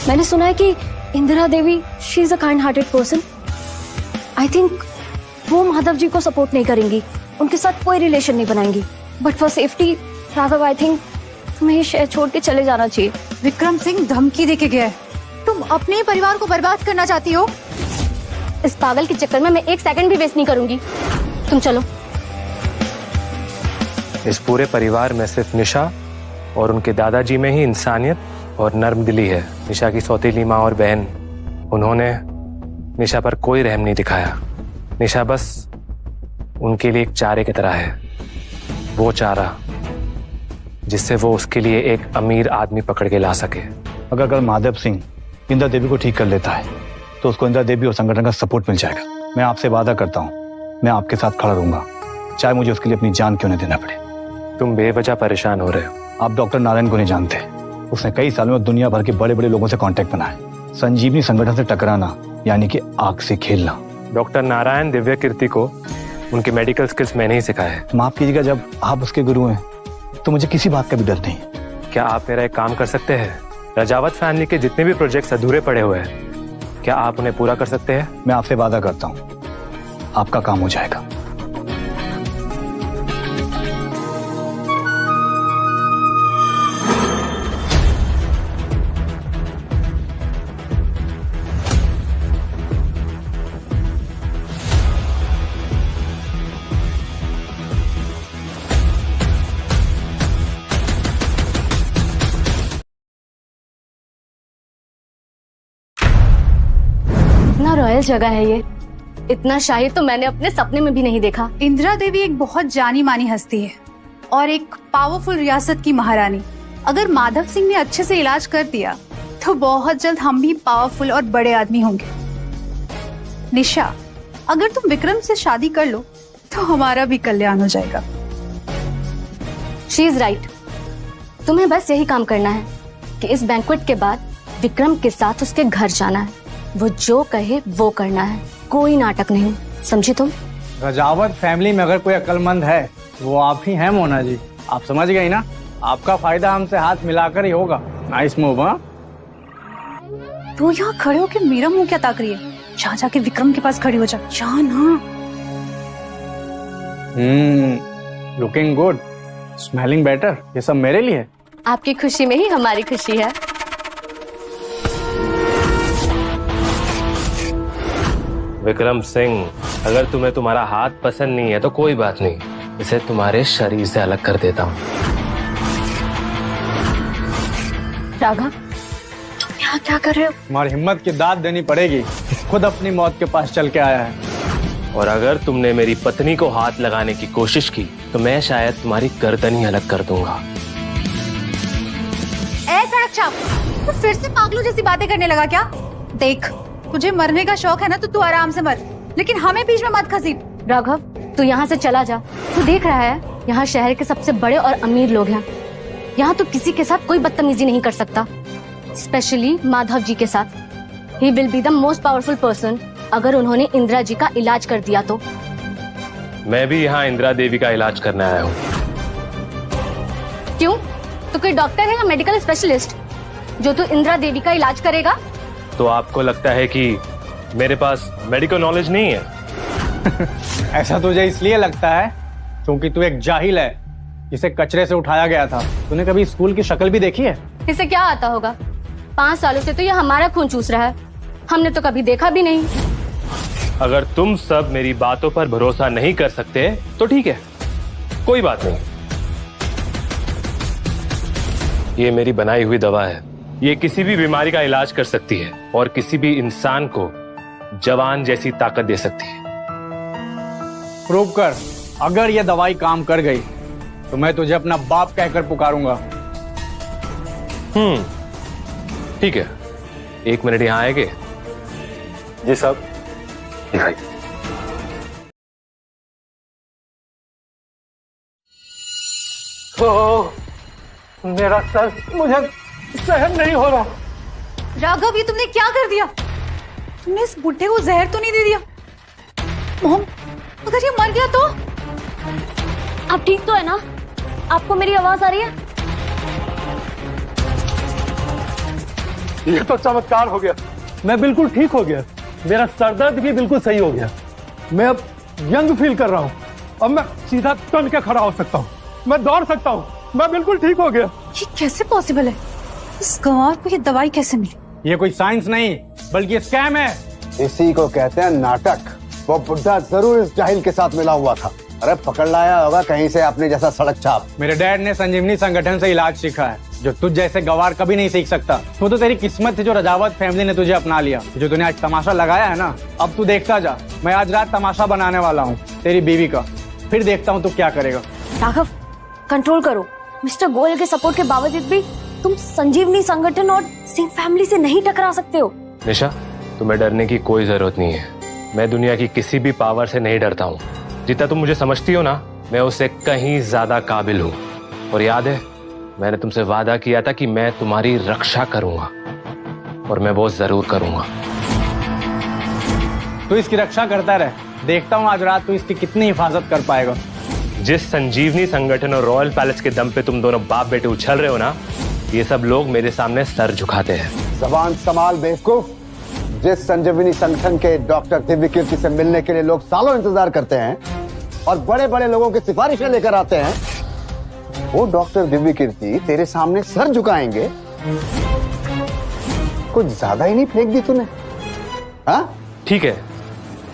मैंने सुना है कि Indira Devi, she is a kind hearted person. I think वो माधव जी को सपोर्ट नहीं करेंगी, उनके साथ कोई रिलेशन नहीं बनाएंगी। But for safety Raghav, I think तुम्हें ये शहर छोड़ के चले जाना चाहिए। विक्रम सिंह धमकी देके गया है। तुम अपने ही परिवार को बर्बाद करना चाहती हो? इस पागल के चक्कर में मैं 1 सेकंड भी वेस्ट नहीं करूंगी। तुम चलो। इस पूरे परिवार में सिर्फ निशा और उनके दादाजी में ही इंसानियत और नर्म दिली है। निशा की सौतेली माँ और बहन, उन्होंने निशा पर कोई रहम नहीं दिखाया। निशा बस उनके लिए एक चारे की तरह है, वो चारा जिससे वो उसके लिए एक अमीर आदमी पकड़ के ला सके। अगर कल माधव सिंह इंदिरा देवी को ठीक कर लेता है तो उसको इंदिरा देवी और संगठन का सपोर्ट मिल जाएगा। मैं आपसे वादा करता हूँ, मैं आपके साथ खड़ा रहूंगा, चाहे मुझे उसके लिए अपनी जान क्यों नहीं देना पड़े। तुम बेवजह परेशान हो रहे हो। आप डॉक्टर नारायण को नहीं जानते। उसने कई सालों में दुनिया भर के बड़े बड़े लोगों से कांटेक्ट बनाया। संजीवनी संगठन से टकराना यानी कि आग से खेलना। डॉक्टर नारायण दिव्य कीर्ति को उनके मेडिकल स्किल्स मैंने ही सिखाए हैं। माफ कीजिएगा, जब आप उसके गुरु हैं तो मुझे किसी बात का भी डर नहीं। क्या आप मेरा एक काम कर सकते हैं? राजावत फैमिली के जितने भी प्रोजेक्ट्स अधूरे पड़े हुए हैं, क्या आप उन्हें पूरा कर सकते हैं? मैं आपसे वादा करता हूँ आपका काम हो जाएगा। इतना रॉयल जगह है ये, इतना शाही तो मैंने अपने सपने में भी नहीं देखा। इंदिरा देवी एक बहुत जानी मानी हस्ती है और एक पावरफुल रियासत की महारानी। अगर माधव सिंह ने अच्छे से इलाज कर दिया तो बहुत जल्द हम भी पावरफुल और बड़े आदमी होंगे। निशा, अगर तुम विक्रम से शादी कर लो तो हमारा भी कल्याण हो जाएगा। She is right. तुम्हें बस यही काम करना है कि इस बैंक्वेट के बाद विक्रम के साथ उसके घर जाना है। वो जो कहे वो करना है, कोई नाटक नहीं, समझी तुम? रजावत फैमिली में अगर कोई अक्लमंद है वो आप ही हैं मोना जी। आप समझ गई ना, आपका फायदा हमसे हाथ मिलाकर ही होगा। Nice move. हाँ, तू यहाँ खड़े होके मेरा मुंह क्या ताक रही है? जा जाके विक्रम के पास खड़ी हो जा ना। Looking good, smelling better. ये सब मेरे लिए। आपकी खुशी में ही हमारी खुशी है। विक्रम सिंह, अगर तुम्हें तुम्हारा हाथ पसंद नहीं है तो कोई बात नहीं, इसे तुम्हारे शरीर से अलग कर देता हूँ। राघव, तुम यहाँ क्या कर रहे हो? तुम्हारी हिम्मत की दाद देनी पड़ेगी। खुद अपनी मौत के पास चल के आया है। और अगर तुमने मेरी पत्नी को हाथ लगाने की कोशिश की तो मैं शायद तुम्हारी गर्दन ही अलग कर दूंगा। ए सड़क छाप, तू फिर से पागलों जैसी बातें करने लगा क्या? देख, तुझे मरने का शौक है ना तो तू आराम से मर, लेकिन हमें बीच में मत घसीट। राघव, तू यहाँ से चला जा। तू देख रहा है यहाँ शहर के सबसे बड़े और अमीर लोग हैं। यहाँ तो किसी के साथ कोई बदतमीजी नहीं कर सकता, स्पेशली माधव जी के साथ। He will be the most powerful person अगर उन्होंने इंदिरा जी का इलाज कर दिया तो। मैं भी यहाँ इंदिरा देवी का इलाज करने आया हूँ। क्यों? तू कोई डॉक्टर है या मेडिकल स्पेशलिस्ट जो तू इंदिरा देवी का इलाज करेगा? तो आपको लगता है कि मेरे पास मेडिकल नॉलेज नहीं है? ऐसा तुझे इसलिए लगता है क्योंकि तू एक जाहिल है जिसे कचरे से उठाया गया था। तूने कभी स्कूल की शक्ल भी देखी है? इसे क्या आता होगा? 5 सालों से तो ये हमारा खून चूस रहा है, हमने तो कभी देखा भी नहीं। अगर तुम सब मेरी बातों पर भरोसा नहीं कर सकते तो ठीक है, कोई बात नहीं। ये मेरी बनाई हुई दवा है। ये किसी भी बीमारी का इलाज कर सकती है और किसी भी इंसान को जवान जैसी ताकत दे सकती है। प्रूव कर। अगर ये दवाई काम कर गई तो मैं तुझे अपना बाप कहकर पुकारूंगा। ठीक है, 1 मिनट यहाँ आएंगे? जी साहब। दिखाई। मेरा सर मुझे सहन नहीं हो रहा। राघव, ये तुमने क्या कर दिया? तुमने इस बुढ़े को जहर तो नहीं दे दिया? मॉम, अगर ये मर गया तो? आप ठीक तो है ना? आपको मेरी आवाज आ रही है? ये तो चमत्कार हो गया। मैं बिल्कुल ठीक हो गया। मेरा सरदर्द भी बिल्कुल सही हो गया। मैं अब यंग फील कर रहा हूँ। अब मैं सीधा तन के खड़ा हो सकता हूँ, मैं दौड़ सकता हूँ। मैं बिल्कुल ठीक हो गया। ये कैसे पॉसिबल है? इस गंवार को ये दवाई कैसे मिली? ये कोई साइंस नहीं बल्कि स्कैम है। इसी को कहते हैं नाटक। वो बुढ़ा जरूर इस जाहिल के साथ मिला हुआ था। अरे पकड़ लाया होगा कहीं से अपने जैसा सड़क छाप। मेरे डैड ने संजीवनी संगठन से इलाज सीखा है जो तुझ जैसे गवार कभी नहीं सीख सकता। वो तो तेरी किस्मत थी जो रजावत फैमिली ने तुझे अपना लिया। जो तूने आज तमाशा लगाया है ना, अब तू देखता जा। मैं आज रात तमाशा बनाने वाला हूँ तेरी बीवी का, फिर देखता हूँ तू क्या करेगा। राघव, कंट्रोल करो। मिस्टर गोयल के सपोर्ट के बावजूद भी तुम संजीवनी संगठन और सिंह फैमिली से नहीं टकरा सकते हो। निशा, तुम्हें डरने की कोई जरूरत नहीं है। मैं दुनिया की किसी भी पावर से नहीं डरता हूँ। जितना तुम मुझे समझती हो ना, मैं उससे कहीं ज्यादा काबिल हूँ। और याद है, मैंने तुमसे वादा किया था कि मैं तुम्हारी रक्षा करूंगा, और मैं वो जरूर करूंगा। तू इसकी रक्षा करता रहे, देखता हूँ आज रात तू इसकी कितनी हिफाजत कर पाएगा। जिस संजीवनी संगठन और रॉयल पैलेस के दम पे तुम दोनों बाप बेटे उछल रहे हो ना, ये सब लोग मेरे सामने सर झुकाते हैं। जबान संभाल बेवकूफ। जिस संजीवनी संगठन के डॉक्टर दिव्य कीर्ति से मिलने के लिए लोग सालों इंतजार करते हैं और बड़े बड़े लोगों की सिफारिशें लेकर आते हैं, वो डॉक्टर दिव्य कीर्ति तेरे सामने सर झुकाएंगे? कुछ ज्यादा ही नहीं फेंक दी तूने। हाँ, ठीक है,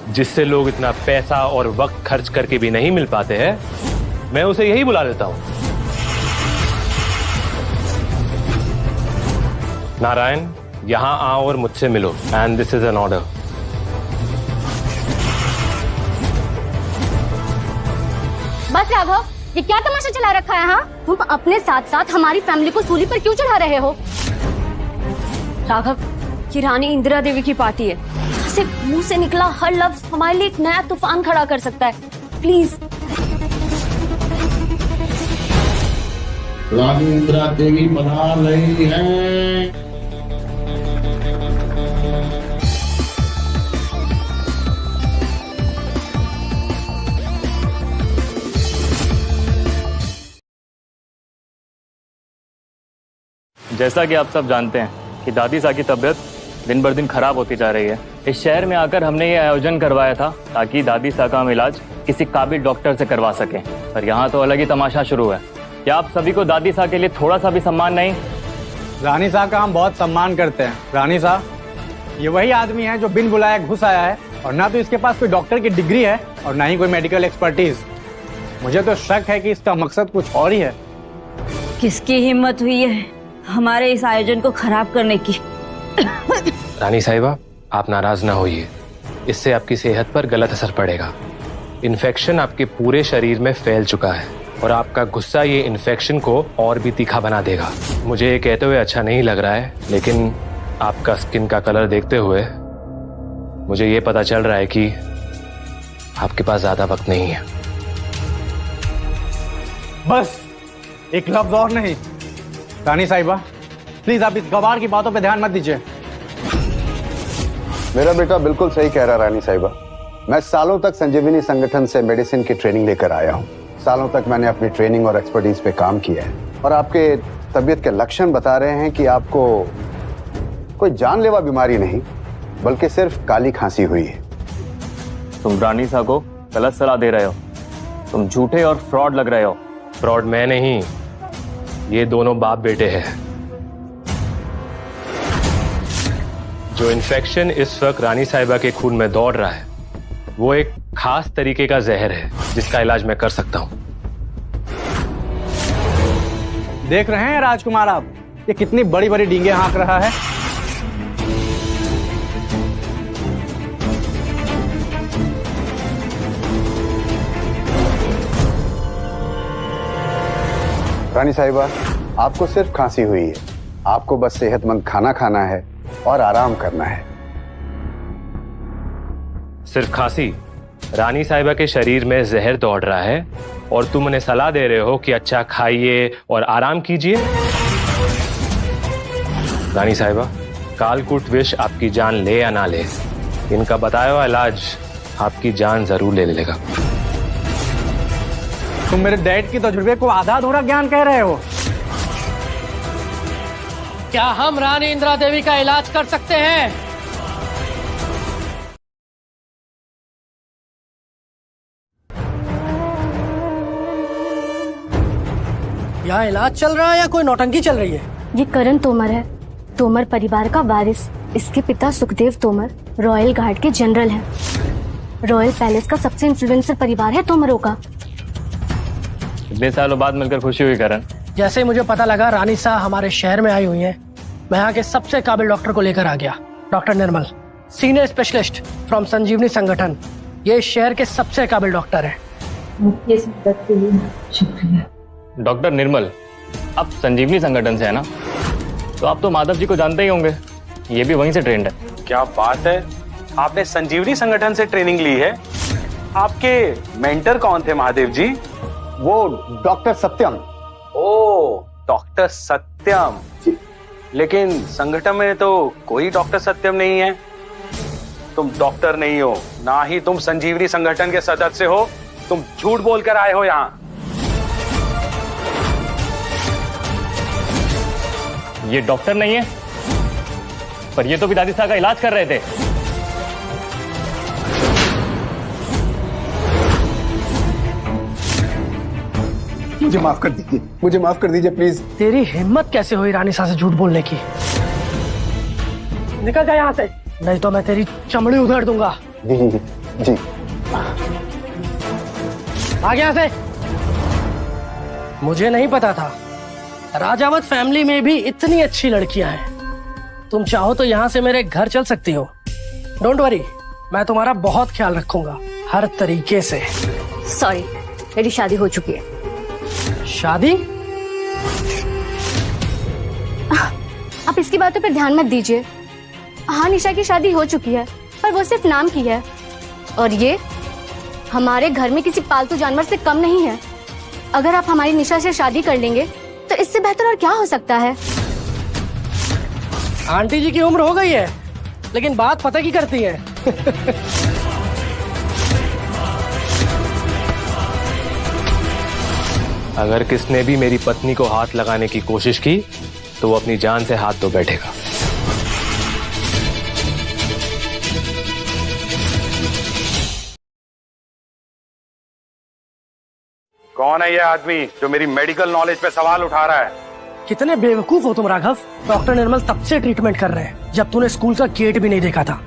जिससे लोग इतना पैसा और वक्त खर्च करके भी नहीं मिल पाते हैं, मैं उसे यही बुला लेता हूं। नारायण, यहां आओ और मुझसे मिलो। And this is an order. बस राघव, ये क्या तमाशा चला रखा है? हाँ, तुम अपने साथ साथ हमारी फैमिली को सूली पर क्यों चढ़ा रहे हो? राघव, ये रानी इंदिरा देवी की पार्टी है। सिर्फ मुंह से निकला हर लफ्ज हमारे लिए एक नया तूफान खड़ा कर सकता है। प्लीज। रानी इंदिरा देवी बना रही है। जैसा कि आप सब जानते हैं कि दादी सा की तबीयत दिन बर दिन खराब होती जा रही है। इस शहर में आकर हमने ये आयोजन करवाया था ताकि दादी सा का हम इलाज किसी काबिल डॉक्टर से करवा सकें, पर यहाँ तो अलग ही तमाशा शुरू है। क्या आप सभी को दादी सा के लिए थोड़ा सा भी सम्मान नहीं? रानी साहब का हम बहुत सम्मान करते हैं। रानी साहब, ये वही आदमी है जो बिन बुलाए घुस आया है और ना तो इसके पास कोई डॉक्टर की डिग्री है और ना ही कोई मेडिकल एक्सपर्टीज। मुझे तो शक है कि इसका मकसद कुछ और ही है। किसकी हिम्मत हुई है हमारे इस आयोजन को खराब करने की? रानी साहिबा, आप नाराज ना होइए, इससे आपकी सेहत पर गलत असर पड़ेगा। इन्फेक्शन आपके पूरे शरीर में फैल चुका है और आपका गुस्सा ये इन्फेक्शन को और भी तीखा बना देगा। मुझे ये कहते हुए अच्छा नहीं लग रहा है, लेकिन आपका स्किन का कलर देखते हुए मुझे ये पता चल रहा है कि आपके पास ज्यादा वक्त नहीं है। बस एक लफ्ज और नहीं। रानी साहिबा, प्लीज आप इस गवार की बातों पे ध्यान मत दीजिए। मेरा बेटा बिल्कुल सही कह रहा रानी साहिबा। मैं सालों तक संजीवनी संगठन से मेडिसिन की ट्रेनिंग लेकर आया हूँ। सालों तक मैंने अपनी ट्रेनिंग और एक्सपर्टीज पे काम किया है और आपके तबीयत के लक्षण बता रहे हैं कि आपको कोई जानलेवा बीमारी नहीं बल्कि सिर्फ काली खांसी हुई है। तुम रानी सा को गलत सलाह दे रहे हो। तुम झूठे और फ्रॉड लग रहे हो। फ्रॉड मैं नहीं, ये दोनों बाप बेटे हैं। जो इन्फेक्शन इस वक्त रानी साहिबा के खून में दौड़ रहा है वो एक खास तरीके का जहर है जिसका इलाज मैं कर सकता हूं। देख रहे हैं राजकुमार आप, ये कितनी बड़ी बड़ी डींगे हाँक रहा है। रानी साहिबा, आपको सिर्फ खांसी हुई है। आपको बस सेहतमंद खाना खाना है और आराम करना है। सिर्फ खांसी? रानी साहिबा के शरीर में जहर दौड़ रहा है और तुम उन्हें सलाह दे रहे हो कि अच्छा खाइए और आराम कीजिए। रानी साहिबा, कालकूट विष आपकी जान ले या ना ले, इनका बताया हुआ इलाज आपकी जान जरूर ले लेगा। तुम मेरे डैड की तजुर्बे को आधा अधूरा ज्ञान कह रहे हो। क्या हम रानी इंदिरा देवी का इलाज कर सकते हैं? यहाँ इलाज चल रहा है या कोई नौटंकी चल रही है? ये करण तोमर है, तोमर परिवार का वारिस। इसके पिता सुखदेव तोमर रॉयल गार्ड के जनरल हैं। रॉयल पैलेस का सबसे इन्फ्लुएंसर परिवार है तोमरों का। इतने सालों बाद मिलकर खुशी हुई करण। जैसे ही मुझे पता लगा रानी शाह हमारे शहर में आई हुई हैं, मैं यहाँ के सबसे काबिल डॉक्टर को लेकर आ गया। Doctor Nirmal, senior specialist from Sanjeevani Sangathan. ये इस शहर के सबसे काबिल डॉक्टर हैं। शुक्रिया। डॉक्टर निर्मल, आप संजीवनी संगठन से है ना? तो आप तो माधव जी को जानते ही होंगे, ये भी वहीं से ट्रेंड है। क्या बात है, आपने संजीवनी संगठन से ट्रेनिंग ली है? आपके मेंटर कौन थे महादेव जी? वो डॉक्टर सत्यम। ओ, डॉक्टर सत्यम। लेकिन संगठन में तो कोई डॉक्टर सत्यम नहीं है। तुम डॉक्टर नहीं हो, ना ही तुम संजीवनी संगठन के सदस्य हो। तुम झूठ बोलकर आए हो यहाँ। ये डॉक्टर नहीं है, पर ये तो भी दादी साहब का इलाज कर रहे थे। मुझे माफ कर दीजिए, मुझे माफ कर दीजिए प्लीज। तेरी हिम्मत कैसे हुई रानी शाह से झूठ बोलने की? निकल जा यहाँ से, नहीं तो मैं तेरी चमड़ी उधेड़ दूंगा। जी जी जी। भाग यहाँ से। मुझे नहीं पता था राजावत फैमिली में भी इतनी अच्छी लड़कियां हैं। तुम चाहो तो यहाँ से मेरे घर चल सकती हो। डोंट वरी, मैं तुम्हारा बहुत ख्याल रखूंगा हर तरीके से। सॉरी, मेरी शादी हो चुकी है। शादी? आप इसकी बातों पर ध्यान मत दीजिए। हाँ, निशा की शादी हो चुकी है, पर वो सिर्फ नाम की है। और ये हमारे घर में किसी पालतू जानवर से कम नहीं है। अगर आप हमारी निशा से शादी कर लेंगे तो इससे बेहतर और क्या हो सकता है? आंटी जी की उम्र हो गई है, लेकिन बात पता की करती है। अगर किसने भी मेरी पत्नी को हाथ लगाने की कोशिश की तो वो अपनी जान से हाथ धो बैठेगा। कौन है ये आदमी जो मेरी मेडिकल नॉलेज पे सवाल उठा रहा है? कितने बेवकूफ हो तुम राघव। डॉक्टर निर्मल तब से ट्रीटमेंट कर रहे हैं जब तूने स्कूल का गेट भी नहीं देखा था,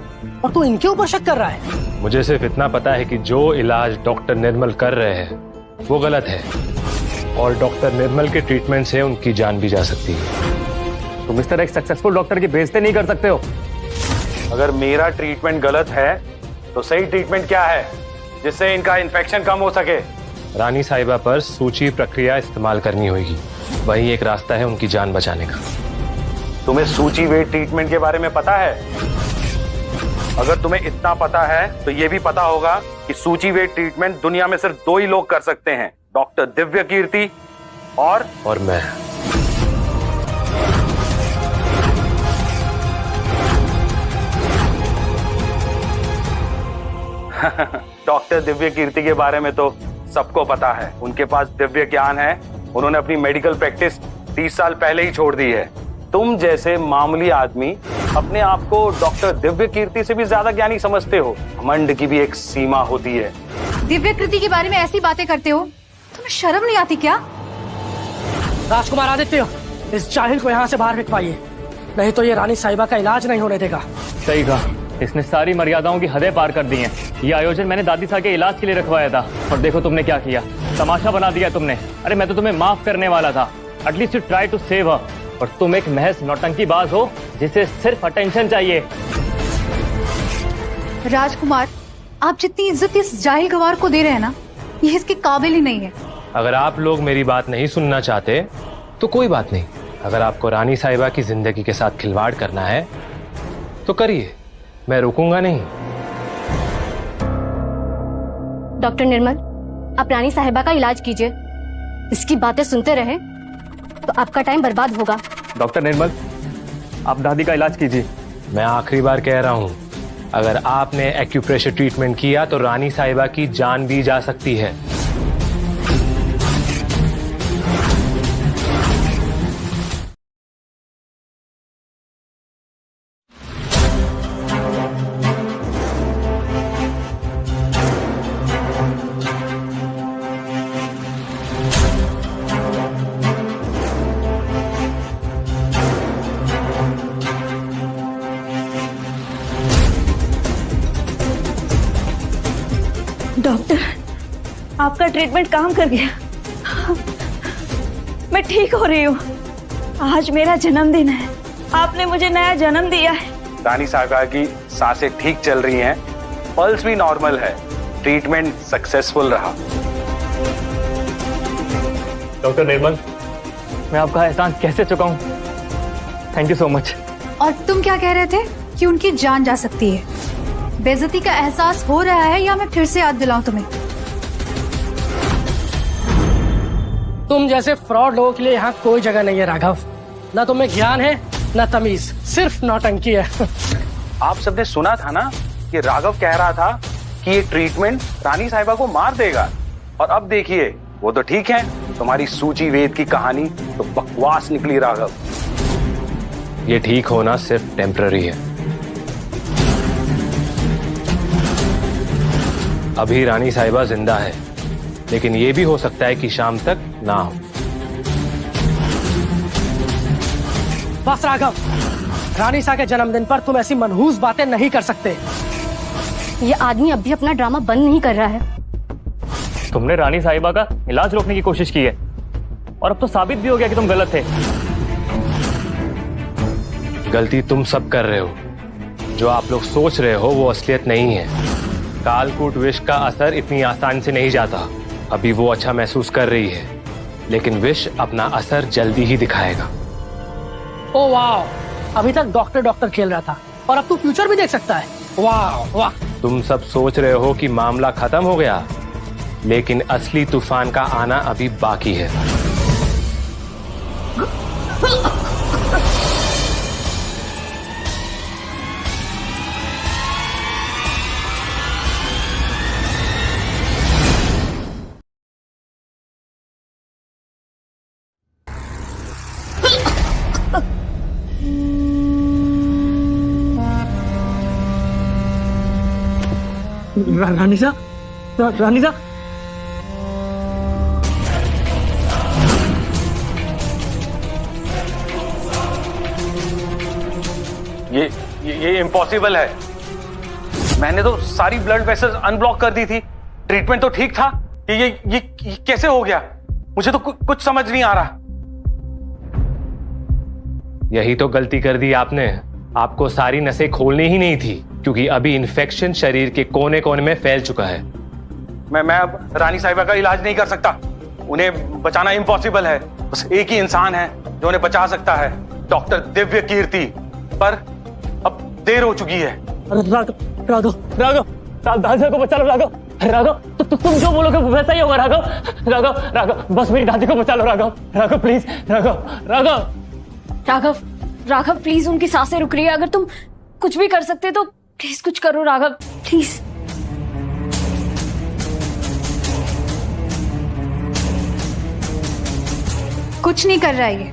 और तू इनके ऊपर शक कर रहा है। मुझे सिर्फ इतना पता है कि जो इलाज डॉक्टर निर्मल कर रहे हैं वो गलत है, और डॉक्टर निर्मल के ट्रीटमेंट से उनकी जान भी जा सकती है। तुम इस तरह एक सक्सेसफुल डॉक्टर की बेइज्जती नहीं कर सकते हो। अगर मेरा ट्रीटमेंट गलत है तो सही ट्रीटमेंट क्या है जिससे इनका इन्फेक्शन कम हो सके? रानी साहिबा पर सूची प्रक्रिया इस्तेमाल करनी होगी, वही एक रास्ता है उनकी जान बचाने का। तुम्हें सूची वेट ट्रीटमेंट के बारे में पता है? अगर तुम्हें इतना पता है तो ये भी पता होगा कि सूची वेट ट्रीटमेंट दुनिया में सिर्फ 2 ही लोग कर सकते हैं, डॉक्टर दिव्य कीर्ति और मैं। डॉक्टर दिव्य कीर्ति के बारे में तो सबको पता है, उनके पास दिव्य ज्ञान है। उन्होंने अपनी मेडिकल प्रैक्टिस 30 साल पहले ही छोड़ दी है। तुम जैसे मामूली आदमी अपने आप को डॉक्टर दिव्य कीर्ति से भी ज्यादा ज्ञानी समझते हो। घमंड की भी एक सीमा होती है। दिव्य कीर्ति के बारे में ऐसी बातें करते हो, तुम्हें शर्म नहीं आती क्या? राजकुमार आदित्य, इस जाहिल को यहाँ से बाहर भिजवाइए, नहीं तो ये रानी साहिबा का इलाज नहीं होने देगा। सही कहा, इसने सारी मर्यादाओं की हदें पार कर दी हैं। ये आयोजन मैंने दादी साहब के इलाज के लिए रखवाया था, और देखो तुमने क्या किया, तमाशा बना दिया तुमने। अरे मैं तो तुम्हें माफ करने वाला था, at least you try to save her, और तुम एक महज नौटंकीबाज हो जिसे सिर्फ अटेंशन चाहिए। राजकुमार, आप जितनी इज्जत इस जाहिल गवार को दे रहे हैं ना, ये इसके काबिल ही नहीं है। अगर आप लोग मेरी बात नहीं सुनना चाहते तो कोई बात नहीं। अगर आपको रानी साहिबा की जिंदगी के साथ खिलवाड़ करना है तो करिए, मैं रुकूंगा नहीं। डॉक्टर निर्मल, आप रानी साहिबा का इलाज कीजिए। इसकी बातें सुनते रहे तो आपका टाइम बर्बाद होगा। डॉक्टर निर्मल, आप दादी का इलाज कीजिए। मैं आखिरी बार कह रहा हूं, अगर आपने एक्यूप्रेशर ट्रीटमेंट किया तो रानी साहिबा की जान भी जा सकती है। डॉक्टर, आपका ट्रीटमेंट काम कर गया। मैं ठीक हो रही हूँ। आज मेरा जन्मदिन है, आपने मुझे नया जन्म दिया है। रानी साहिबा की सांसें ठीक चल रही हैं, पल्स भी नॉर्मल है, ट्रीटमेंट सक्सेसफुल रहा। डॉक्टर निर्मल, मैं आपका एहसान कैसे चुकाऊं? Thank you so much. और तुम क्या कह रहे थे कि उनकी जान जा सकती है? बेइज्जती का एहसास हो रहा है या मैं फिर से याद दिलाऊं तुम्हें? तुम जैसे फ्रॉड लोगों के लिए यहाँ कोई जगह नहीं है राघव। ना तुम्हें ज्ञान है ना तमीज, सिर्फ नौटंकी है। आप सबने सुना था ना कि राघव कह रहा था कि ये ट्रीटमेंट रानी साहिबा को मार देगा, और अब देखिए वो तो ठीक है। तुम्हारी सूची वेद की कहानी तो बकवास निकली राघव। ये ठीक होना सिर्फ टेम्पररी है। अभी रानी साहिबा जिंदा है, लेकिन ये भी हो सकता है कि शाम तक ना हो। बस राघव, रानी सा के जन्मदिन पर तुम ऐसी मनहूस बातें नहीं कर सकते। ये आदमी अब भी अपना ड्रामा बंद नहीं कर रहा है। तुमने रानी साहिबा का इलाज रोकने की कोशिश की है, और अब तो साबित भी हो गया कि तुम गलत थे। गलती तुम सब कर रहे हो। जो आप लोग सोच रहे हो वो असलियत नहीं है। कालकूट विष का असर इतनी आसानी से नहीं जाता। अभी वो अच्छा महसूस कर रही है, लेकिन विष अपना असर जल्दी ही दिखाएगा। ओ वाह, अभी तक डॉक्टर डॉक्टर खेल रहा था और अब तू फ्यूचर भी देख सकता है। वाह वाह। तुम सब सोच रहे हो कि मामला खत्म हो गया, लेकिन असली तूफान का आना अभी बाकी है। रानीसा, रानीसा, ये इम्पॉसिबल है। मैंने तो सारी ब्लड वेसल्स अनब्लॉक कर दी थी, ट्रीटमेंट तो ठीक था। ये कैसे हो गया? मुझे तो कुछ समझ नहीं आ रहा। यही तो गलती कर दी आपने। आपको सारी नसें खोलनी ही नहीं थी, क्योंकि अभी इन्फेक्शन शरीर के कोने कोने में फैल चुका है। मैं अब रानी साहिबा का इलाज नहीं कर सकता। उन्हें बचाना इम्पॉसिबल है। बस एक ही इंसान है जो उन्हें बचा सकता है, डॉक्टर दिव्य कीर्ति। पर अब देर हो चुकी है। राघव, दादी को बचा लो। राघव, तुम जो बोलोगे वैसा ही होगा। राघव, बस मेरी दादी को बचा लो। राघव प्लीज, राघव प्लीज, उनकी सांसें रुक रही है। अगर तुम कुछ भी कर सकते तो प्लीज कुछ करो राघव, प्लीज। कुछ नहीं कर रहा है ये,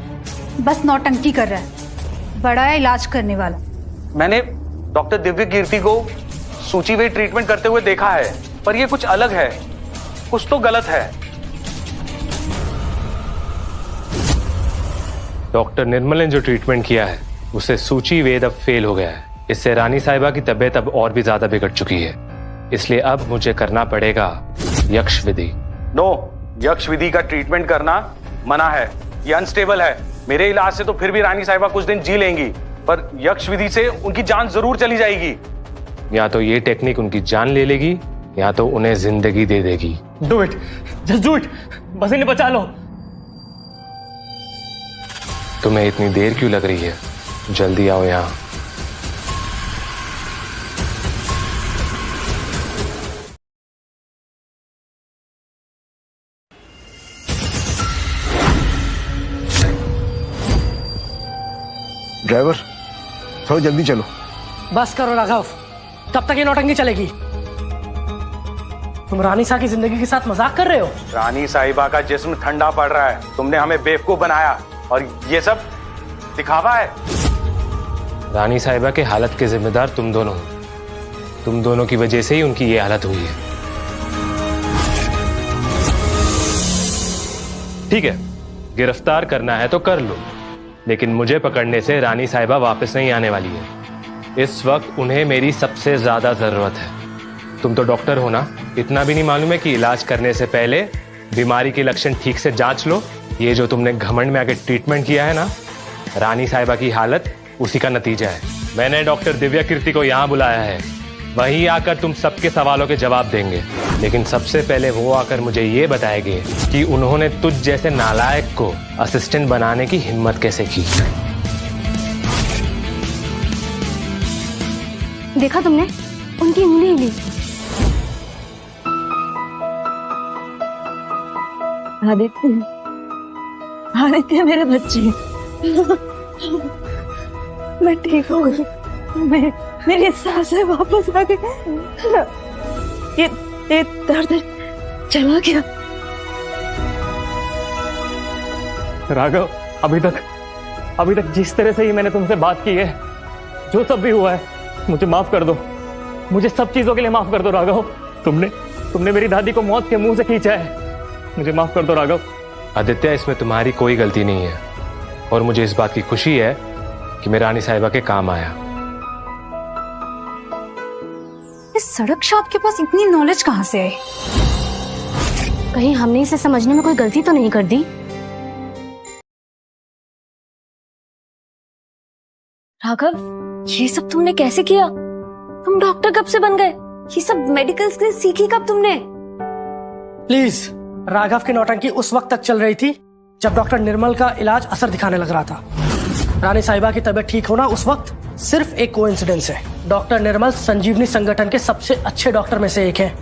बस नौटंकी कर रहा है। बड़ा है इलाज करने वाला। मैंने डॉक्टर दिव्य कीर्ति को सूचीवेद ट्रीटमेंट करते हुए देखा है, पर ये कुछ अलग है। कुछ तो गलत है। डॉक्टर निर्मल ने जो ट्रीटमेंट किया है उसे सूचीवेद अब फेल हो गया है। इससे रानी साहिबा की तबीयत अब और भी ज्यादा बिगड़ चुकी है। इसलिए अब मुझे करना पड़ेगा यक्ष विधि। नो, यक्ष विधि का ट्रीटमेंट करना मना है। ये अनस्टेबल है। मेरे इलाज से तो फिर भी रानी साहिबा कुछ दिन जी लेंगी, पर यक्ष विधि से उनकी जान जरूर चली जाएगी। या तो ये टेक्निक उनकी जान ले लेगी या तो उन्हें जिंदगी दे देगी। Do it, just do it, बस इन्हें बचा लो। तुम्हें इतनी देर क्यों लग रही है? जल्दी आओ यहां। ड्राइवर, थोड़ा जल्दी चलो। बस करो राघव, कब तक ये नौटंकी चलेगी? तुम रानी साहब की जिंदगी के साथ मजाक कर रहे हो? रानी साहिबा का जिस्म ठंडा पड़ रहा है। तुमने हमें बेवकूफ बनाया और ये सब दिखावा है। रानी साहिबा के हालत के जिम्मेदार तुम दोनों हो। तुम दोनों की वजह से ही उनकी ये हालत हुई है। ठीक है, गिरफ्तार करना है तो कर लो, लेकिन मुझे पकड़ने से रानी साहिबा वापस नहीं आने वाली है। इस वक्त उन्हें मेरी सबसे ज्यादा जरूरत है। तुम तो डॉक्टर हो ना, इतना भी नहीं मालूम है कि इलाज करने से पहले बीमारी के लक्षण ठीक से जांच लो? ये जो तुमने घमंड में आके ट्रीटमेंट किया है ना, रानी साहिबा की हालत उसी का नतीजा है। मैंने डॉक्टर दिव्या कीर्ति को यहाँ बुलाया है, वहीं आकर तुम सबके सवालों के जवाब देंगे। लेकिन सबसे पहले वो आकर मुझे ये बताएंगे कि उन्होंने तुझ जैसे नालायक को असिस्टेंट बनाने की हिम्मत कैसे की। देखा तुमने, उनकी उंगली हिली। आदित्य मेरे बच्चे, मैं ठीक हो गई। मेरी सांसें वापस आ गई। ये दर्द चला गया। राघव, अभी तक जिस तरह से ही मैंने तुमसे बात की है, जो सब भी हुआ है, मुझे माफ कर दो। मुझे सब चीजों के लिए माफ कर दो राघव। तुमने मेरी दादी को मौत के मुंह से खींचा है। मुझे माफ कर दो राघव। आदित्य, इसमें तुम्हारी कोई गलती नहीं है और मुझे इस बात की खुशी है कि मैं रानी साहिबा के काम आया। इस सड़क छाप के पास इतनी नॉलेज कहां से आई? कहीं हमने इसे समझने में कोई गलती तो नहीं कर दी? राघव, ये सब तुमने कैसे किया? तुम डॉक्टर कब से बन गए? ये सब मेडिकल स्किल सीखी कब तुमने? प्लीज, राघव की नौटंकी उस वक्त तक चल रही थी जब डॉक्टर निर्मल का इलाज असर दिखाने लग रहा था। रानी साहिबा की तबीयत ठीक होना उस वक्त सिर्फ एक कोइंसिडेंस है। डॉक्टर निर्मल संजीवनी संगठन के सबसे अच्छे डॉक्टर में से एक है।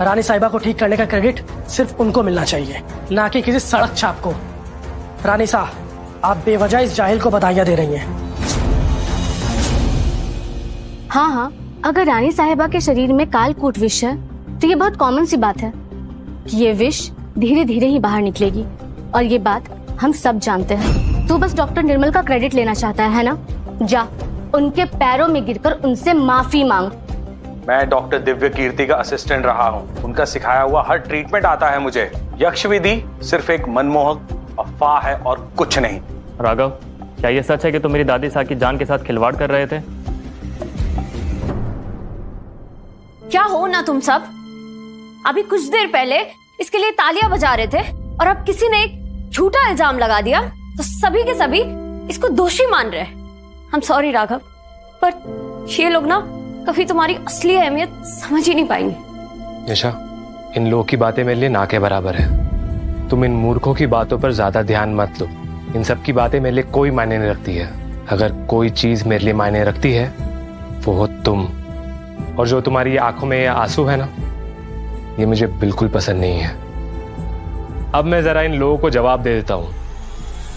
रानी साहिबा को ठीक करने का क्रेडिट सिर्फ उनको मिलना चाहिए, ना कि किसी सड़क छाप को। रानी साहब, आप बेवजह इस जाहिल को बधाइयां दे रही हैं। हाँ, अगर रानी साहिबा के शरीर में कालकूट विष है तो ये बहुत कॉमन सी बात है कि ये विष धीरे धीरे ही बाहर निकलेगी, और ये बात हम सब जानते हैं। तू बस डॉक्टर निर्मल का क्रेडिट लेना चाहता है ना? जा, उनके पैरों में गिरकर उनसे माफी मांग। मैं डॉक्टर दिव्य कीर्ति का असिस्टेंट रहा हूँ। उनका सिखाया हुआ हर ट्रीटमेंट आता है मुझे। यक्ष विधि सिर्फ एक मनमोहक अफवाह है और कुछ नहीं। राघव, क्या ये सच है कि तुम मेरी दादी साहब की जान के साथ खिलवाड़ कर रहे थे? क्या हो ना तुम सब? अभी कुछ देर पहले इसके लिए तालियां बजा रहे थे और अब किसी ने एक झूठा इल्जाम लगा दिया तो सभी के सभी इसको दोषी मान रहे हैं। I'm sorry राघव, पर ये लोग ना कभी तुम्हारी असली अहमियत समझ ही नहीं पाएंगे। निशा, इन लोगों की बातें मेरे लिए ना के बराबर है। तुम इन मूर्खों की बातों पर ज्यादा ध्यान मत लो। इन सब की बातें मेरे लिए कोई मायने नहीं रखती है। अगर कोई चीज मेरे लिए मायने रखती है वो हो तुम। और जो तुम्हारी आंखों में ये आंसू है ना, ये मुझे बिल्कुल पसंद नहीं है। अब मैं जरा इन लोगों को जवाब दे देता हूँ।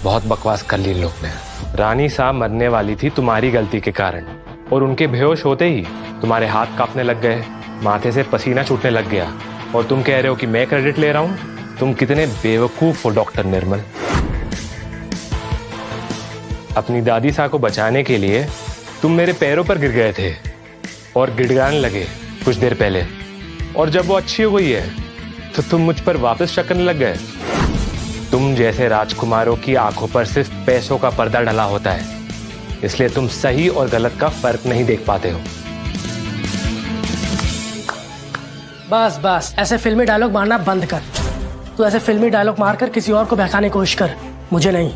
बहुत बकवास कर ली इन लोग ने। रानी साहब मरने वाली थी तुम्हारी गलती के कारण, और उनके बेहोश होते ही तुम्हारे हाथ कांपने लग गए, माथे से पसीना छूटने लग गया, और तुम कह रहे हो कि मैं क्रेडिट ले रहा हूं। तुम कितने बेवकूफ हो डॉक्टर निर्मल। अपनी दादी साहब को बचाने के लिए तुम मेरे पैरों पर गिर गए थे और गिड़गिड़ाने लगे कुछ देर पहले, और जब वो अच्छी हो गई है तो तुम मुझ पर वापस शक करने लग गए। तुम जैसे राजकुमारों की आंखों पर सिर्फ पैसों का पर्दा डला होता है, इसलिए तुम सही और गलत का फर्क नहीं देख पाते हो। बस बस, ऐसे फिल्मी डायलॉग मारना बंद कर। तू ऐसे फिल्मी डायलॉग मारकर किसी और को बहकाने की कोशिश कर, मुझे नहीं।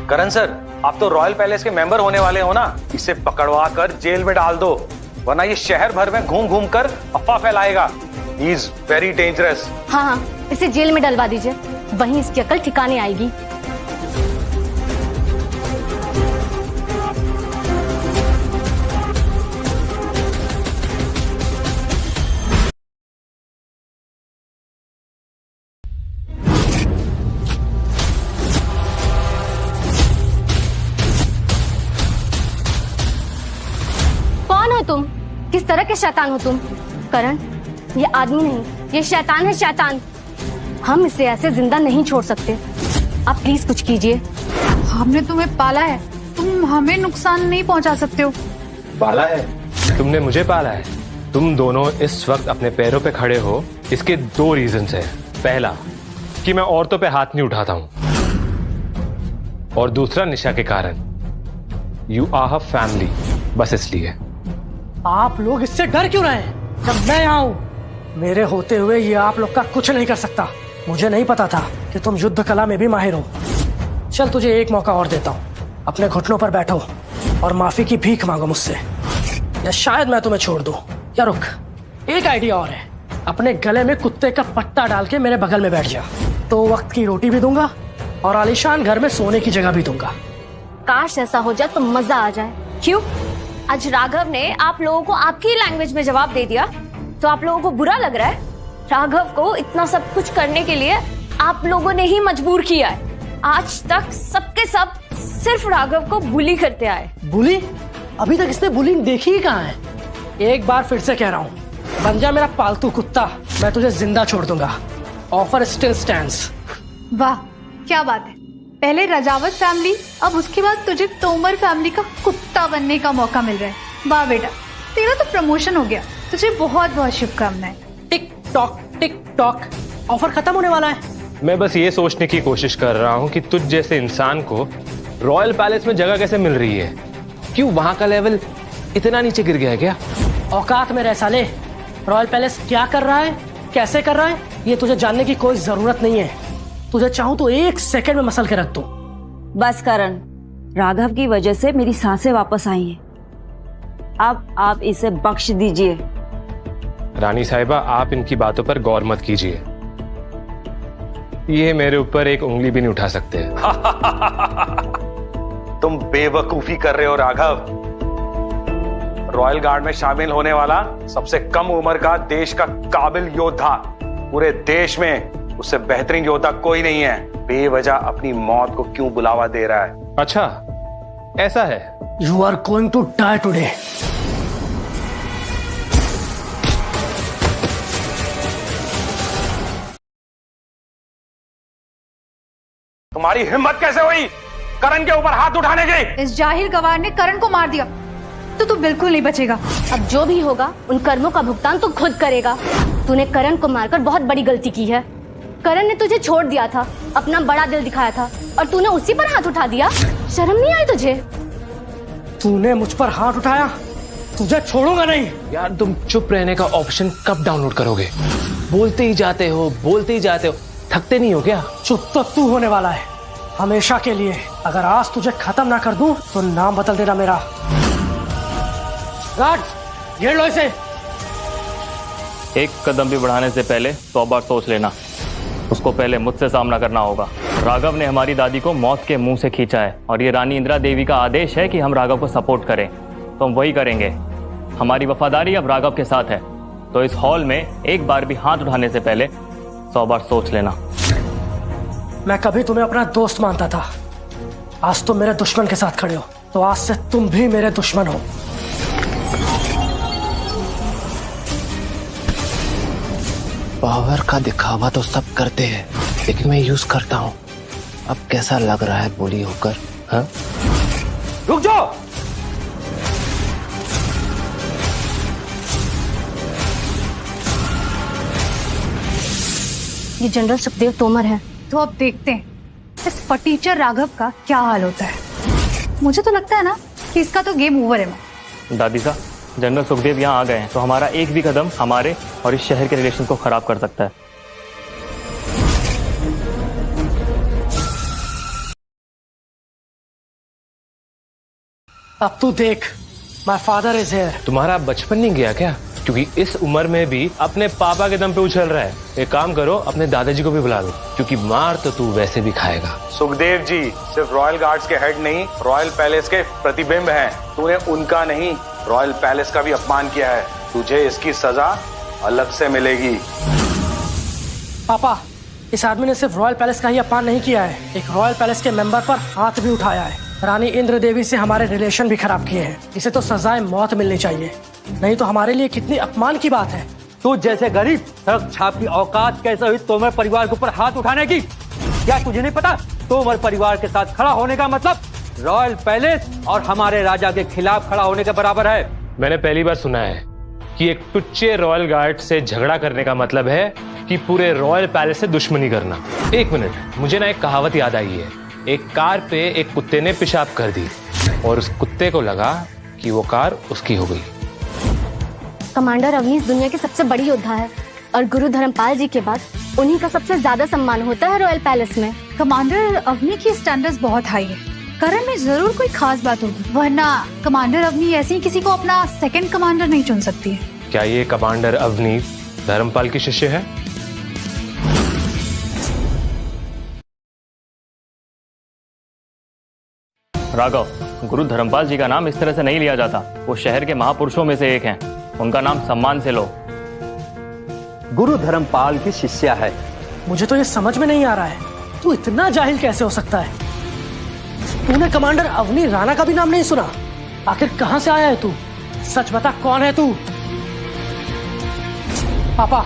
करण सर, आप तो रॉयल पैलेस के मेंबर होने वाले हो ना, इसे पकड़वा कर जेल में डाल दो, वरना ये शहर भर में घूम घूम कर अफवाह फैलाएगा। He is very dangerous. हाँ हाँ, इसे जेल में डलवा दीजिए, वहीं इसकी अकल ठिकाने आएगी। कौन हो तुम? किस तरह के शैतान हो तुम? करण, ये आदमी नहीं, ये शैतान है, शैतान। हम इसे ऐसे जिंदा नहीं छोड़ सकते। आप प्लीज कुछ कीजिए। हमने तुम्हें पाला है, तुम हमें नुकसान नहीं पहुंचा सकते हो। पाला है? तुमने मुझे पाला है? तुम दोनों इस वक्त अपने पैरों पे खड़े हो, इसके दो रीजंस हैं। पहला कि मैं औरतों पे हाथ नहीं उठाता हूं, और दूसरा निशा के कारण। यू आर हर फैमिली, बस इसलिए। आप लोग इससे डर क्यों रहे हैं? जब मैं यहाँ हूँ, मेरे होते हुए ये आप लोग का कुछ नहीं कर सकता। मुझे नहीं पता था कि तुम युद्ध कला में भी माहिर हो। चल, तुझे एक मौका और देता हूँ। अपने घुटनों पर बैठो और माफी की भीख मांगो मुझसे, या शायद मैं तुम्हें छोड़ दूं। या रुक, एक आइडिया और है। अपने गले में कुत्ते का पट्टा डाल के मेरे बगल में बैठ जा, तो वक्त की रोटी भी दूंगा और आलीशान घर में सोने की जगह भी दूंगा। काश ऐसा हो जाए तो मजा आ जाए। क्यों? आज राघव ने आप लोगों को आपकी लैंग्वेज में जवाब दे दिया तो आप लोगों को बुरा लग रहा है? राघव को इतना सब कुछ करने के लिए आप लोगों ने ही मजबूर किया है। आज तक सबके सब सिर्फ राघव को बुली करते आए। बुली? अभी तक इसने बुलिंग देखी ही कहाँ है? एक बार फिर से कह रहा हूँ, बन जा मेरा पालतू कुत्ता, मैं तुझे जिंदा छोड़ दूंगा। Offer still stands. वाह, क्या बात है। पहले रजावत फैमिली, अब उसके बाद तुझे तोमर फैमिली का कुत्ता बनने का मौका मिल रहा है। वाह बेटा, तेरा तो प्रमोशन हो गया। तुझे बहुत बहुत शुभकामनाएं। टिक टॉक, ऑफर खत्म होने वाला है। मैं बस ये सोचने की कोशिश कर रहा हूँ कि तुझ जैसे इंसान को रॉयल पैलेस में जगह कैसे मिल रही है। क्यों वहां का लेवल इतना नीचे गिर गया है क्या? औकात में रह साले। रॉयल पैलेस क्या कर रहा है, कैसे कर रहा है, ये तुझे जानने की कोई जरूरत नहीं है। तुझे चाहूं तो एक सेकंड में मसल के रख दूं। बस करण, राघव की वजह से मेरी सांसें वापस आई हैं। अब आप इसे बख्श दीजिए। रानी साहिबा, आप इनकी बातों पर गौर मत कीजिए। ये मेरे ऊपर एक उंगली भी नहीं उठा सकते। तुम बेवकूफी कर रहे हो राघव। रॉयल गार्ड में शामिल होने वाला सबसे कम उम्र का देश का काबिल योद्धा, पूरे देश में उससे बेहतरीन योद्धा कोई नहीं है। बेवजह अपनी मौत को क्यों बुलावा दे रहा है? अच्छा, ऐसा है? You are going to die today. तुम्हारी हिम्मत कैसे हुई करण के ऊपर हाथ उठाने की? इस जाहिल गवार ने करण को मार दिया। तो तू बिल्कुल नहीं बचेगा। अब जो भी होगा उन कर्मों का भुगतान तू खुद करेगा। तूने करण को मारकर बहुत बड़ी गलती की है। करण ने तुझे छोड़ दिया था, अपना बड़ा दिल दिखाया था, और तूने उसी पर हाथ उठा दिया। शर्म नहीं आई तुझे? तूने मुझ पर हाथ उठाया, तुझे छोड़ूंगा नहीं। यार तुम चुप रहने का ऑप्शन कब डाउनलोड करोगे? बोलते ही जाते हो, बोलते ही जाते हो, थकते नहीं हो क्या? चुप तो तू होने वाला है हमेशा के लिए। अगर आज तुझे खत्म ना कर दूं तो नाम बदल देना मेरा। गार्ड घेर लो इसे। एक कदम भी बढ़ाने से पहले 100 बार सोच लेना। उसको पहले मुझसे सामना करना होगा। राघव ने हमारी दादी को मौत के मुंह से खींचा है और ये रानी इंदिरा देवी का आदेश है कि हम राघव को सपोर्ट करें, तो हम वही करेंगे। हमारी वफादारी अब राघव के साथ है, तो इस हॉल में एक बार भी हाथ उठाने से पहले 100 बार सोच लेना। मैं कभी तुम्हें अपना दोस्त मानता था, आज तुम मेरे दुश्मन के साथ खड़े हो, तो आज से तुम भी मेरे दुश्मन हो। पावर का दिखावा तो सब करते हैं, लेकिन मैं यूज करता हूँ। अब कैसा लग रहा है बोली होकर? हाँ? रुक जाओ। ये जनरल सुखदेव तोमर है। तो अब देखते हैं इस फटीचर राघव का क्या हाल होता है। मुझे तो लगता है ना कि इसका तो गेम ओवर है। दादी साहब, जनरल सुखदेव यहाँ आ गए हैं, तो हमारा एक भी कदम हमारे और इस शहर के रिलेशन को खराब कर सकता है। अब तू देख, माय फादर इज हियर। तुम्हारा बचपन नहीं गया क्या? क्योंकि इस उम्र में भी अपने पापा के दम पे उछल रहा है। एक काम करो, अपने दादाजी को भी बुला लो, क्योंकि मार तो तू वैसे भी खाएगा। सुखदेव जी सिर्फ रॉयल गार्ड्स के हेड नहीं, रॉयल पैलेस के प्रतिबिंब हैं। तूने उनका नहीं, रॉयल पैलेस का भी अपमान किया है। तुझे इसकी सजा अलग से मिलेगी। पापा, इस आदमी ने सिर्फ रॉयल पैलेस का ही अपमान नहीं किया है, एक रॉयल पैलेस के मेंबर पर हाथ भी उठाया है। रानी इंद्र देवी से हमारे रिलेशन भी खराब किए हैं। इसे तो सजाए मौत मिलनी चाहिए, नहीं तो हमारे लिए कितनी अपमान की बात है। तू जैसे गरीब सड़क छाप की औकात कैसे हुई तोमर परिवार के ऊपर हाथ उठाने की? क्या तुझे नहीं पता? तोमर परिवार के साथ खड़ा होने का मतलब रॉयल पैलेस और हमारे राजा के खिलाफ खड़ा होने के बराबर है। मैंने पहली बार सुना है कि एक टुच्चे रॉयल गार्ड से झगड़ा करने का मतलब है कि पूरे रॉयल पैलेस से दुश्मनी करना। एक मिनट, मुझे ना एक कहावत याद आई है। एक कार पे एक कुत्ते ने पेशाब कर दी और उस कुत्ते को लगा कि वो कार उसकी हो गई। कमांडर अवनीश दुनिया के सबसे बड़ी योद्धा है और गुरु धर्मपाल जी के बाद उन्हीं का सबसे ज्यादा सम्मान होता है रॉयल पैलेस में। कमांडर अवनी की स्टैंडर्ड्स बहुत हाई है। करण में जरूर कोई खास बात होगी, वरना कमांडर अवनी ऐसे ही किसी को अपना सेकंड कमांडर नहीं चुन सकती है। क्या ये कमांडर अवनी धर्मपाल की शिष्य है? राघव, गुरु धर्मपाल जी का नाम इस तरह से नहीं लिया जाता। वो शहर के महापुरुषों में से एक हैं। उनका नाम सम्मान से लो। गुरु धर्मपाल की शिष्या है। मुझे तो ये समझ में नहीं आ रहा है, तू इतना जाहिल कैसे हो सकता है? तूने कमांडर अवनी राणा का भी नाम नहीं सुना? आखिर कहां से आया है तू? सच बता, कौन है तू? पापा,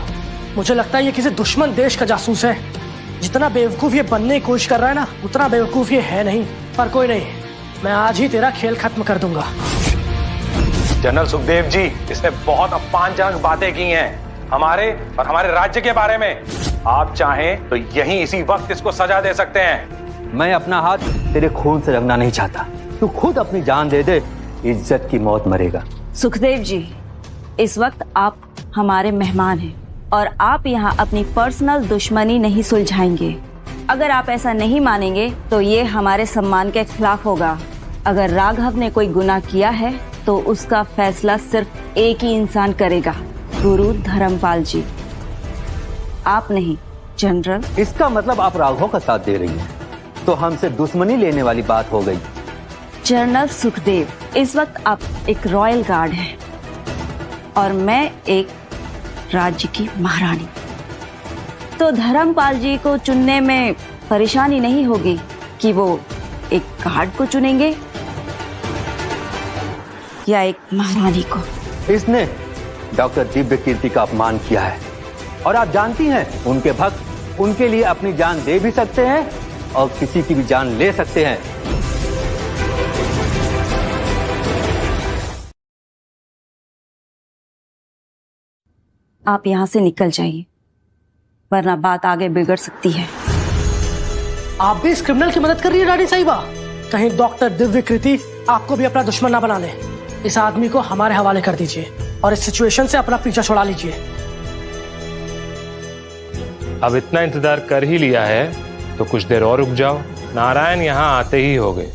मुझे लगता है ये किसी दुश्मन देश का जासूस है। जितना बेवकूफ ये बनने की कोशिश कर रहा है ना, उतना बेवकूफ ये है नहीं। पर कोई नहीं, मैं आज ही तेरा खेल खत्म कर दूंगा। जनरल सुखदेव जी, इसने बहुत अपमानजनक बातें की हैं हमारे और हमारे राज्य के बारे में। आप चाहें तो यहीं इसी वक्त इसको सजा दे सकते हैं। मैं अपना हाथ तेरे खून से रंगना नहीं चाहता। तू खुद अपनी जान दे दे, इज्जत की मौत मरेगा। सुखदेव जी, इस वक्त आप हमारे मेहमान हैं और आप यहाँ अपनी पर्सनल दुश्मनी नहीं सुलझाएंगे। अगर आप ऐसा नहीं मानेंगे तो ये हमारे सम्मान के खिलाफ होगा। अगर राघव ने कोई गुनाह किया है तो उसका फैसला सिर्फ एक ही इंसान करेगा, गुरु धर्मपाल जी, आप नहीं। जनरल, इसका मतलब आप राघव का साथ दे रही हैं, तो हमसे दुश्मनी लेने वाली बात हो गई। जनरल सुखदेव, इस वक्त आप एक रॉयल गार्ड हैं और मैं एक राज्य की महारानी। तो धर्मपाल जी को चुनने में परेशानी नहीं होगी कि वो एक गार्ड को चुनेंगे या एक महारानी को। इसने डॉक्टर दिव्य कीर्ति का अपमान किया है और आप जानती हैं, उनके भक्त उनके लिए अपनी जान दे भी सकते हैं और किसी की भी जान ले सकते हैं। आप यहाँ से निकल जाइए, वरना बात आगे बिगड़ सकती है। आप भी इस क्रिमिनल की मदद कर रही है रानी साहिबा। कहीं डॉक्टर दिव्य कृति आपको भी अपना दुश्मन ना बना ले। इस आदमी को हमारे हवाले कर दीजिए और इस सिचुएशन से अपना पीछा छुड़ा लीजिए। अब इतना इंतजार कर ही लिया है तो कुछ देर और रुक जाओ। नारायण यहाँ आते ही हो गए।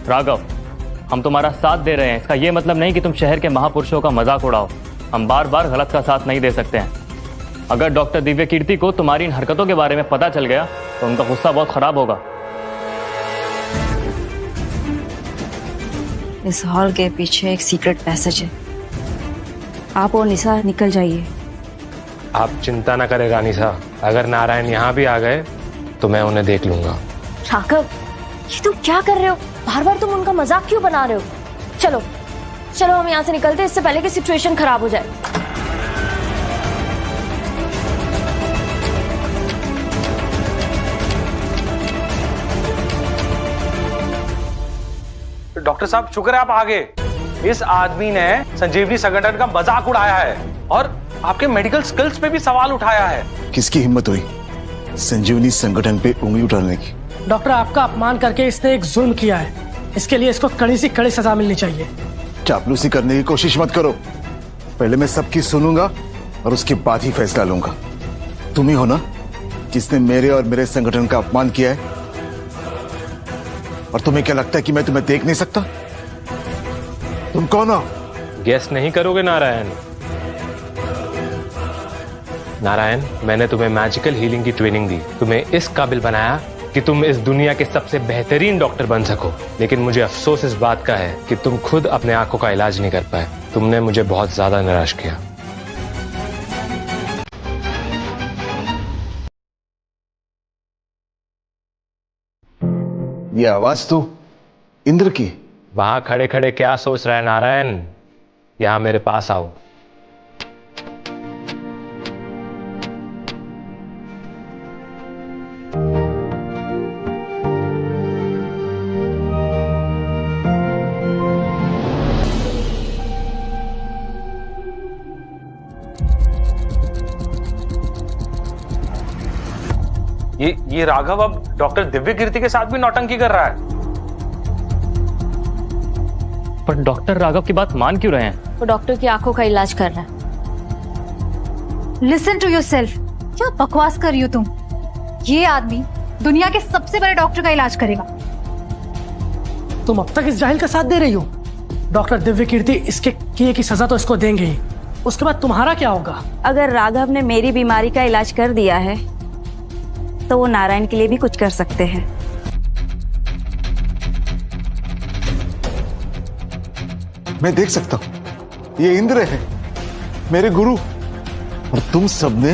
राघव, हम तुम्हारा साथ दे रहे हैं, इसका ये मतलब नहीं कि तुम शहर के महापुरुषों का मजाक उड़ाओ। हम बार बार गलत का साथ नहीं दे सकते हैं। अगर डॉक्टर दिव्य कीर्ति को तुम्हारी इन हरकतों के बारे में पता चल गया तो उनका गुस्सा बहुत खराब होगा। इस हॉल के पीछे एक सीक्रेट पैसेज है, आप और निशा निकल जाइए। आप चिंता ना करें रानी साहब, अगर नारायण यहाँ भी आ गए तो मैं उन्हें देख लूंगा। राघव, ये तुम क्या कर रहे हो? बार बार तुम उनका मजाक क्यों बना रहे हो? चलो चलो हम यहाँ से निकलते हैं, इससे पहले कि सिचुएशन खराब हो जाए। डॉक्टर साहब शुक्र है आप आ गए। इस आदमी ने संजीवनी संगठन का मजाक उड़ाया है और आपके मेडिकल स्किल्स पे भी सवाल उठाया है। किसकी हिम्मत हुई संजीवनी संगठन पे उंगली उठाने की? डॉक्टर, आपका अपमान करके इसने एक जुल्म किया है। इसके लिए इसको कड़ी से कड़ी सजा मिलनी चाहिए। चापलूसी करने की कोशिश मत करो। पहले मैं सबकी सुनूंगा और उसके बाद ही फैसला लूंगा। तुम ही हो ना जिसने मेरे और मेरे संगठन का अपमान किया है? और तुम्हें क्या लगता है कि मैं तुम्हें देख नहीं सकता? तुम कौन हो? गेस नहीं करोगे नारायण? नारायण, मैंने तुम्हें मैजिकल हीलिंग की ट्रेनिंग दी, तुम्हें इस काबिल बनाया कि तुम इस दुनिया के सबसे बेहतरीन डॉक्टर बन सको। लेकिन मुझे अफसोस इस बात का है कि तुम खुद अपने आंखों का इलाज नहीं कर पाए। तुमने मुझे बहुत ज्यादा निराश किया। ये आवाज तो इंद्र की। वहां खड़े खड़े क्या सोच रहा है नारायण? यहां मेरे पास आओ। ये राघव अब डॉक्टर दिव्य कीर्ति के साथ भी नौटंकी कर रहा है। पर डॉक्टर राघव की बात मान क्यों रहे हैं? वो डॉक्टर की आंखों का इलाज कर रहा है। Listen to yourself. क्या बकवास कर रही हो तुम? ये आदमी दुनिया के सबसे बड़े डॉक्टर का इलाज करेगा। तुम अब तक इस जाहिल का साथ दे रही हो। डॉक्टर दिव्य कीर्ति इसके किए की सजा तो इसको देंगे ही, उसके बाद तुम्हारा क्या होगा? अगर राघव ने मेरी बीमारी का इलाज कर दिया है तो वो नारायण के लिए भी कुछ कर सकते हैं। मैं देख सकता हूं, ये इंद्र है, मेरे गुरु, और तुम सबने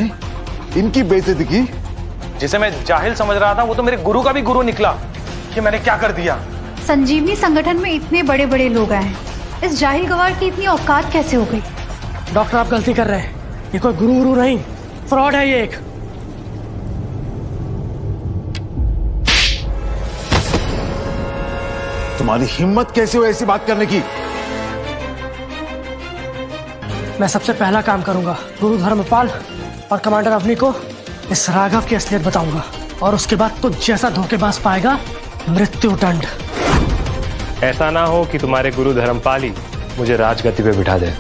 इनकी बेइज्जती की। जिसे मैं जाहिल समझ रहा था वो तो मेरे गुरु का भी गुरु निकला। कि मैंने क्या कर दिया? संजीवनी संगठन में इतने बड़े बड़े लोग आए, इस जाहिल गवार की इतनी औकात कैसे हो गई? डॉक्टर, आप गलती कर रहे हैं। ये कोई गुरु नहीं, फ्रॉड है ये एक। तुम्हारी हिम्मत कैसे हुई ऐसी बात करने की? मैं सबसे पहला काम करूंगा, गुरु धर्मपाल और कमांडर अवनी को इस राघव की असलियत बताऊंगा, और उसके बाद तो जैसा धोखेबाज पाएगा मृत्यु दंड। ऐसा ना हो कि तुम्हारे गुरु धर्मपाल ही मुझे राजगद्दी पे बिठा दे।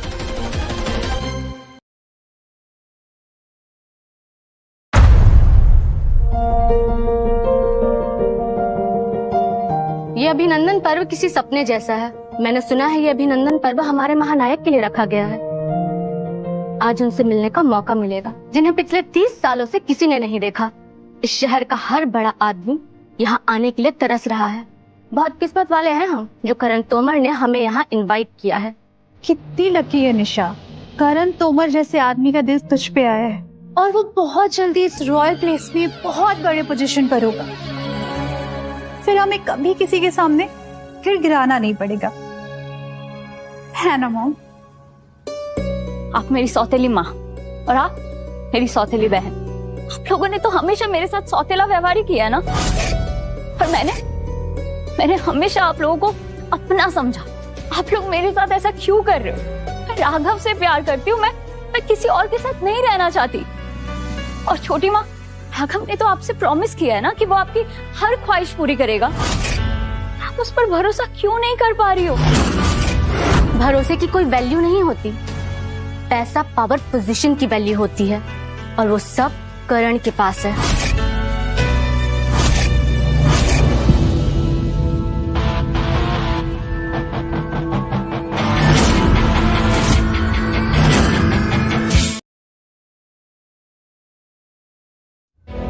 ये अभिनंदन पर्व किसी सपने जैसा है। मैंने सुना है ये अभिनंदन पर्व हमारे महानायक के लिए रखा गया है। आज उनसे मिलने का मौका मिलेगा जिन्हें पिछले 30 सालों से किसी ने नहीं देखा। इस शहर का हर बड़ा आदमी यहाँ आने के लिए तरस रहा है। बहुत किस्मत वाले हैं हम जो करण तोमर ने हमें यहाँ इनवाइट किया है। कितनी लकी है निशा, करण तोमर जैसे आदमी का दिल तुझ पे आया है, और वो बहुत जल्दी इस रॉयल प्लेस में बहुत बड़े पोजीशन पर होगा। फिर हमें कभी किसी के सामने फिर गिराना नहीं पड़ेगा, है ना मॉम? आप मेरी सौतेली माँ और आप मेरी सौतेली बहन। आप लोगों ने तो हमेशा मेरे साथ सौतेला व्यवहार ही किया ना, पर मैंने हमेशा आप लोगों को अपना समझा। आप लोग मेरे साथ ऐसा क्यों कर रहे हो? मैं राघव से प्यार करती हूँ, मैं किसी और के साथ नहीं रहना चाहती। और छोटी माँ, राघव ने तो आपसे प्रॉमिस किया है ना कि वो आपकी हर ख्वाहिश पूरी करेगा। आप उस पर भरोसा क्यों नहीं कर पा रही हो? भरोसे की कोई वैल्यू नहीं होती, पैसा, पावर, पोजीशन की वैल्यू होती है, और वो सब करण के पास है।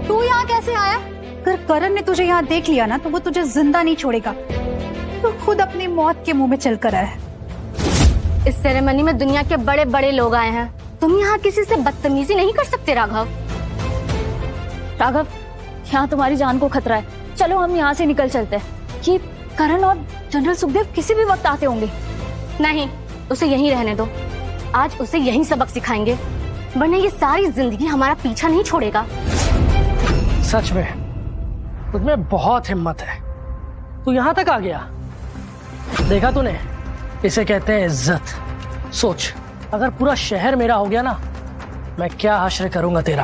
तू यहाँ कैसे आया? अगर करण ने तुझे यहाँ देख लिया ना तो वो तुझे जिंदा नहीं छोड़ेगा। तू खुद अपनी मौत के मुंह में चल कर आया है। इस सेरेमनी में दुनिया के बड़े बड़े लोग आए हैं, तुम यहाँ किसी से बदतमीजी नहीं कर सकते। राघव, राघव, यहाँ तुम्हारी जान को खतरा है। चलो हम यहाँ से निकल चलते हैं। कि करण और जनरल सुखदेव किसी भी वक्त आते होंगे। नहीं, उसे यहीं रहने दो। आज उसे यहीं सबक सिखाएंगे, वरना ये सारी जिंदगी हमारा पीछा नहीं छोड़ेगा। सच में तुझमें बहुत हिम्मत है। तू यहाँ तक आ गया, देखा तूने? इसे कहते हैं इज्जत। सोच, अगर पूरा शहर मेरा हो गया ना, मैं क्या हश्र करूंगा तेरा।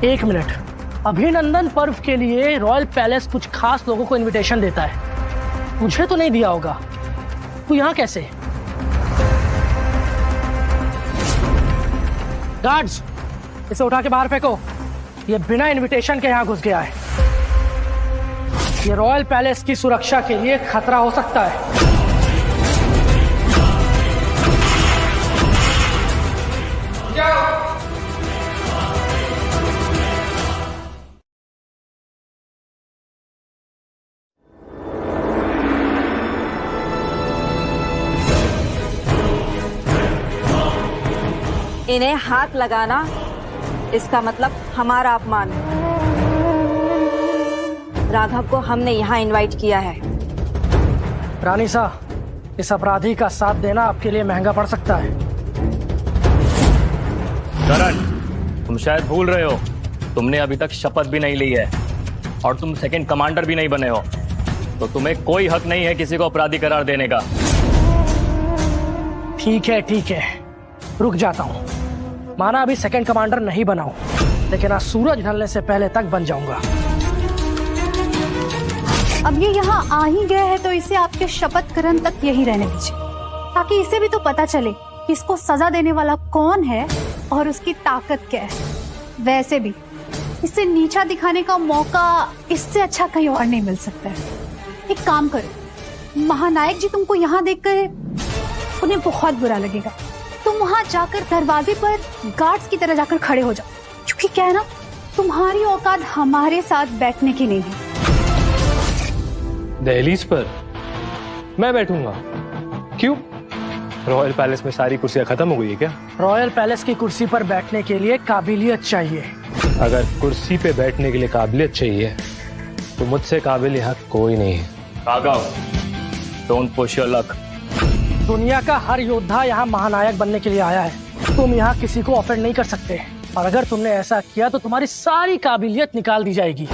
1 मिनट, अभिनंदन पर्व के लिए रॉयल पैलेस कुछ खास लोगों को इनविटेशन देता है, तुझे तो नहीं दिया होगा। तू यहाँ कैसे? गार्ड्स, इसे उठा के बाहर फेंको। ये बिना इनविटेशन के यहाँ घुस गया है। ये रॉयल पैलेस की सुरक्षा के लिए खतरा हो सकता है। इन्हें हाथ लगाना, इसका मतलब हमारा अपमान है। राघव को हमने यहाँ इनवाइट किया है। रानी साहब, इस अपराधी का साथ देना आपके लिए महंगा पड़ सकता है। करण, तुम शायद भूल रहे हो, तुमने अभी तक शपथ भी नहीं ली है और तुम सेकंड कमांडर भी नहीं बने हो, तो तुम्हें कोई हक नहीं है किसी को अपराधी करार देने का। ठीक है, रुक जाता हूँ। माना अभी सेकंड कमांडर नहीं बनाऊं, लेकिन आज सूरज ढलने से पहले तक बन जाऊंगा। अब ये यहाँ आ ही गया है तो इसे आपके शपथ ग्रहण तक यही रहने दीजिए, ताकि इसे भी तो पता चले कि इसको सजा देने वाला कौन है और उसकी ताकत क्या है। वैसे भी इसे नीचा दिखाने का मौका इससे अच्छा कहीं और नहीं मिल सकता है। एक काम करो, महानायक जी तुमको यहाँ देखकर उन्हें बहुत बुरा लगेगा। तुम वहाँ जाकर दरवाजे पर गार्ड्स की तरह जाकर खड़े हो जाओ, क्योंकि क्या है ना, तुम्हारी औकात हमारे साथ बैठने की नहीं है। दहलीज पर मैं बैठूंगा? क्यों? रॉयल पैलेस में सारी कुर्सियां खत्म हो गई है क्या? रॉयल पैलेस की कुर्सी पर बैठने के लिए काबिलियत चाहिए। अगर कुर्सी पे बैठने के लिए काबिलियत चाहिए तो मुझसे काबिल यहाँ कोई नहीं है। Raghav, don't push your luck. दुनिया का हर योद्धा यहाँ महानायक बनने के लिए आया है। तुम यहाँ किसी को ऑफेंड नहीं कर सकते, और अगर तुमने ऐसा किया तो तुम्हारी सारी काबिलियत निकाल दी जाएगी।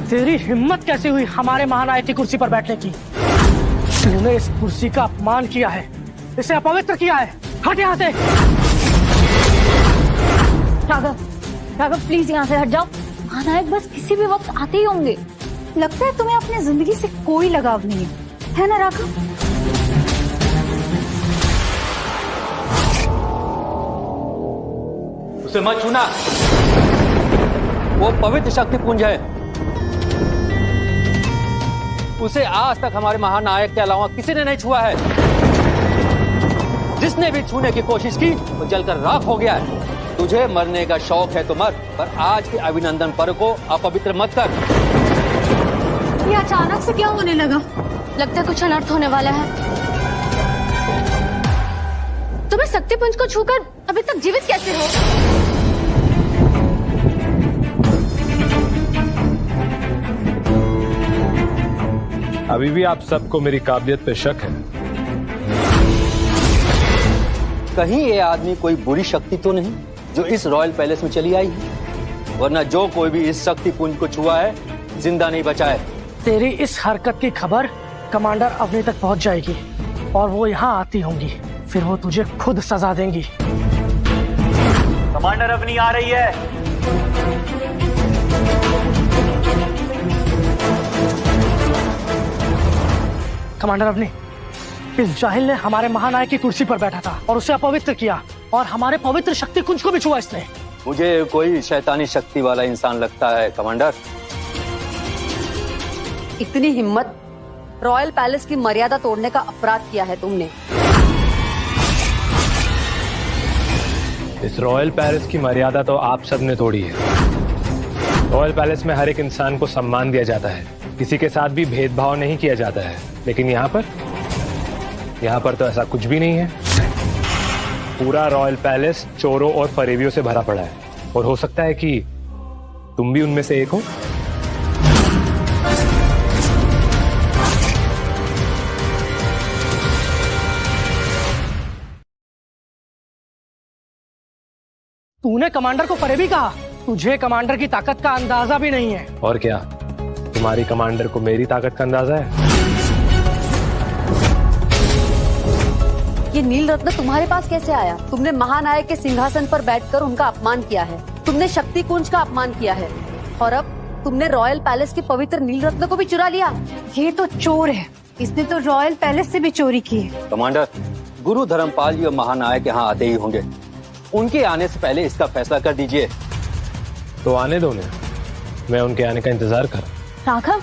तेरी हिम्मत कैसे हुई हमारे महानायक की कुर्सी पर बैठने की? तूने इस कुर्सी का अपमान किया है, इसे अपवित्र किया है। हट यहाँ से। राघव प्लीज यहाँ से हट जाओ। महानायक बस किसी भी वक्त आते ही होंगे। लगता है तुम्हें अपनी जिंदगी से कोई लगाव नहीं है ना राघव? उसे मत छूना, वो पवित्र शक्ति पुंज है। उसे आज तक हमारे महानायक के अलावा किसी ने नहीं छुआ है। जिसने भी छूने की कोशिश की वो जलकर राख हो गया है। तुझे मरने का शौक है तो मर, पर आज के अभिनंदन पर्व को अपवित्र मत कर। ये अचानक से क्या होने लगा? लगता है कुछ अनर्थ होने वाला है। तुम्हें शक्तिपुंज को छूकर अभी तक जीवित कैसे हो? अभी भी आप सबको मेरी काबिलियत पे शक है? कहीं ये आदमी कोई बुरी शक्ति तो नहीं जो इस रॉयल पैलेस में चली आई है? वरना जो कोई भी इस शक्ति पुंज को छुआ है जिंदा नहीं बचा है। तेरी इस हरकत की खबर कमांडर अवनी तक पहुंच जाएगी और वो यहाँ आती होंगी, फिर वो तुझे खुद सजा देंगी। कमांडर अवनी आ रही है। कमांडर अवनी, इस जाहिल ने हमारे महानायक की कुर्सी पर बैठा था और उसे अपवित्र किया और हमारे पवित्र शक्ति कुंज को भी छुआ इसने। मुझे कोई शैतानी शक्ति वाला इंसान लगता है कमांडर। इतनी हिम्मत, रॉयल पैलेस की मर्यादा तोड़ने का अपराध किया है तुमने। इस रॉयल पैलेस की मर्यादा तो आप सबने तोड़ी है। रॉयल पैलेस में हर एक इंसान को सम्मान दिया जाता है, किसी के साथ भी भेदभाव नहीं किया जाता है। लेकिन यहाँ पर तो ऐसा कुछ भी नहीं है। पूरा रॉयल पैलेस चोरों और फरेबियों से भरा पड़ा है, और हो सकता है कि तुम भी उनमें से एक हो। तूने कमांडर को फरेबी कहा? तुझे कमांडर की ताकत का अंदाजा भी नहीं है। और क्या तुम्हारी कमांडर को मेरी ताकत का अंदाजा है? ये नील रत्न तुम्हारे पास कैसे आया? तुमने महानायक के सिंहासन पर बैठकर उनका अपमान किया है, तुमने शक्ति कुंज का अपमान किया है, और अब तुमने रॉयल पैलेस के पवित्र नील रत्न को भी चुरा लिया। ये तो चोर है, इसने तो रॉयल पैलेस से भी चोरी की है। कमांडर, गुरु धर्मपाल जी और महानायक यहाँ आते ही होंगे। उनके आने से पहले इसका फैसला कर दीजिए। तो आने दो उन्हें, मैं उनके आने का इंतजार कर। राघव,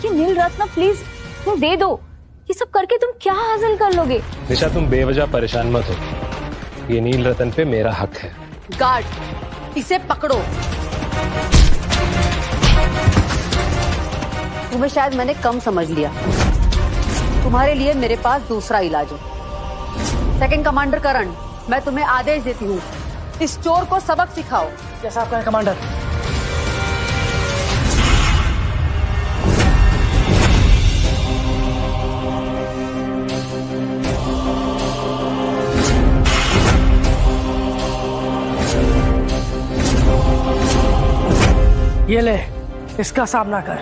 ये नील रत्न प्लीज तुम दे दो। ये सब करके तुम क्या हासिल कर लोगे? निशा, तुम बेवजह परेशान मत हो। ये नील रतन पे मेरा हक है। गार्ड, इसे पकड़ो। तुम्हें शायद मैंने कम समझ लिया। तुम्हारे लिए मेरे पास दूसरा इलाज है। सेकंड कमांडर करण, मैं तुम्हें आदेश देती हूँ, इस चोर को सबक सिखाओ। जैसा आपका है कमांडर। ये ले, इसका सामना कर।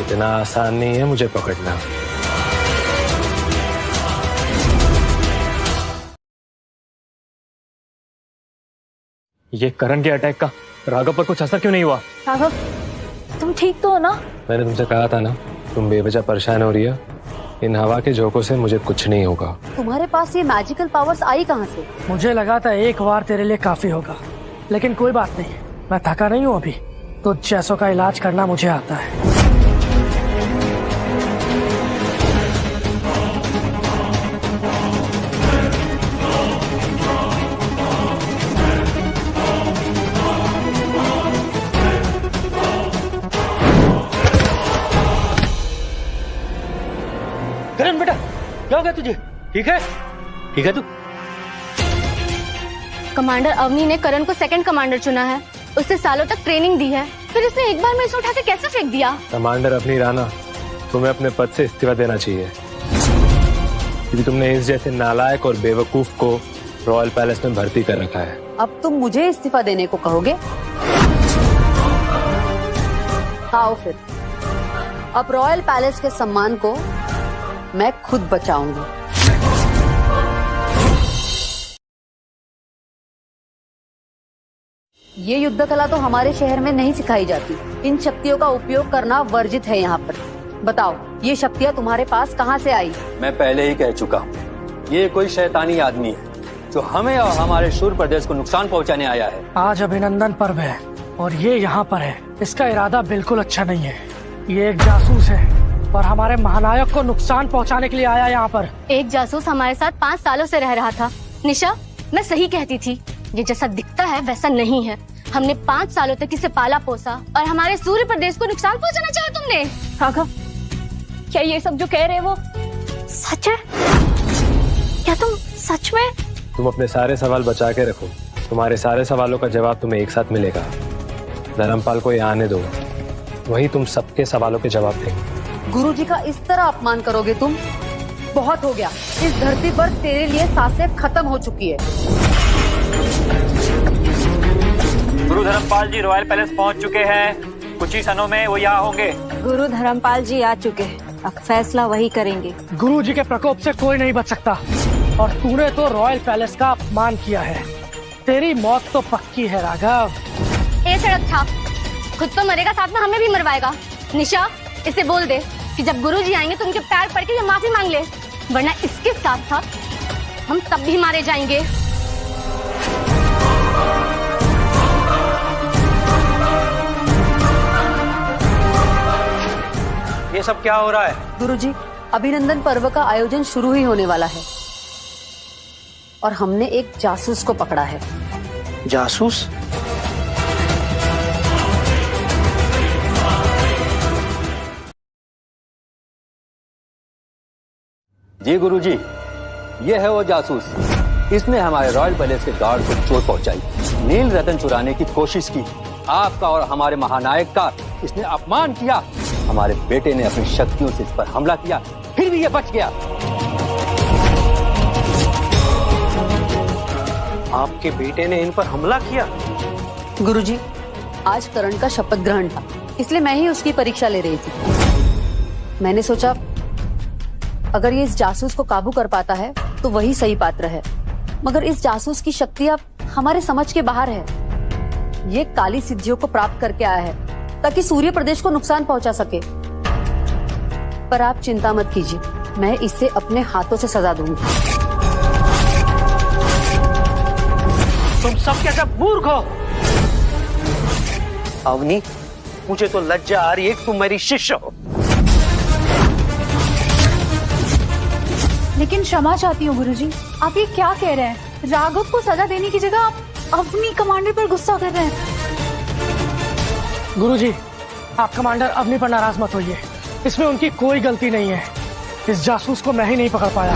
इतना आसान नहीं है मुझे पकड़ना। ये करण के अटैक का राघव पर कुछ असर क्यों नहीं हुआ? राघव, तुम ठीक तो हो ना? मैंने तुमसे कहा था ना, तुम बेवजह परेशान हो रही है। इन हवा के झोंकों से मुझे कुछ नहीं होगा। तुम्हारे पास ये मैजिकल पावर्स आई कहाँ से? मुझे लगा था एक बार तेरे लिए काफी होगा, लेकिन कोई बात नहीं, मैं थका नहीं हूँ अभी। तो जैसों का इलाज करना मुझे आता है। करण बेटा, क्या हो गया तुझे? ठीक है? ठीक है तू? कमांडर अवनी ने करण को सेकंड कमांडर चुना है, उससे सालों तक ट्रेनिंग दी है, फिर इसने एक बार में इसे उठा के कैसे फेंक दिया? कमांडर अपनी राना, तुम्हें अपने पद से इस्तीफा देना चाहिए, क्योंकि तुमने इस जैसे नालायक और बेवकूफ को रॉयल पैलेस में भर्ती कर रखा है। अब तुम मुझे इस्तीफा देने को कहोगे? आओ फिर, अब रॉयल पैलेस के सम्मान को मैं खुद बचाऊंगी। ये युद्ध कला तो हमारे शहर में नहीं सिखाई जाती। इन शक्तियों का उपयोग करना वर्जित है यहाँ पर। बताओ, ये शक्तियाँ तुम्हारे पास कहाँ से आई? मैं पहले ही कह चुका हूँ, ये कोई शैतानी आदमी है जो हमें और हमारे शूर प्रदेश को नुकसान पहुँचाने आया है। आज अभिनंदन पर्व है और ये यहाँ पर है। इसका इरादा बिल्कुल अच्छा नहीं है। ये एक जासूस है और हमारे महानायक को नुकसान पहुँचाने के लिए आया यहाँ पर। एक जासूस हमारे साथ 5 सालों से रह रहा था। निशा, मैं सही कहती थी, ये जैसा दिखता है वैसा नहीं है। हमने 5 सालों तक इसे पाला पोसा और हमारे सूर्य प्रदेश को नुकसान पहुंचाना चाहा तुमने। राघव, क्या ये सब जो कह रहे हैं वो सच है? क्या तुम सच में? तुम अपने सारे सवाल बचा के रखो, तुम्हारे सारे सवालों का जवाब तुम्हें एक साथ मिलेगा। धर्मपाल को यहाँ आने दो, वही तुम सबके सवालों के जवाब देंगे। गुरुजी का इस तरह अपमान करोगे तुम? बहुत हो गया। इस धरती पर तेरे लिए सांसें खत्म हो चुकी है। गुरु धर्मपाल जी रॉयल पैलेस पहुंच चुके हैं। कुछ ही क्षणों में वो यहाँ होंगे। गुरु धर्मपाल जी आ चुके हैं, अब फैसला वही करेंगे। गुरुजी के प्रकोप से कोई नहीं बच सकता, और तूने तो रॉयल पैलेस का अपमान किया है। तेरी मौत तो पक्की है राघव। ए सड़क छाप, खुद तो मरेगा, साथ में हमें भी मरवाएगा। निशा, इसे बोल दे कि जब गुरुजी आएंगे तो उनके पैर पड़ के ये माफी मांग ले, वरना इसके साथ साथ हम सब भी मारे जाएंगे। ये सब क्या हो रहा है? गुरुजी, अभिनंदन पर्व का आयोजन शुरू ही होने वाला है और हमने एक जासूस को पकड़ा है। जासूस? जी गुरुजी, ये है वो जासूस। इसने हमारे रॉयल पैलेस के गार्ड को चोट पहुंचाई, नील रतन चुराने की कोशिश की, आपका और हमारे महानायक का इसने अपमान किया। हमारे बेटे ने अपनी शक्तियों से इस पर हमला किया, फिर भी ये बच गया। आपके बेटे ने इन पर हमला किया? गुरुजी, आज करण का शपथ ग्रहण था, इसलिए मैं ही उसकी परीक्षा ले रही थी। मैंने सोचा अगर ये इस जासूस को काबू कर पाता है तो वही सही पात्र है, मगर इस जासूस की शक्तियां हमारे समझ के बाहर है। ये काली सिद्धियों को प्राप्त करके आया है ताकि सूर्य प्रदेश को नुकसान पहुंचा सके। पर आप चिंता मत कीजिए, मैं इसे अपने हाथों से सजा दूंगी। तुम सब कैसे मूर्ख हो? अवनी, मुझे तो लज्जा आ रही है कि तुम मेरी शिष्य हो। लेकिन क्षमा चाहती हूँ गुरुजी, आप ये क्या कह रहे हैं? राघव को सजा देने की जगह आप अपनी कमांडर पर गुस्सा कर रहे हैं। गुरुजी, आप कमांडर अवनी पर नाराज मत होइए, इसमें उनकी कोई गलती नहीं है। इस जासूस को मैं ही नहीं पकड़ पाया।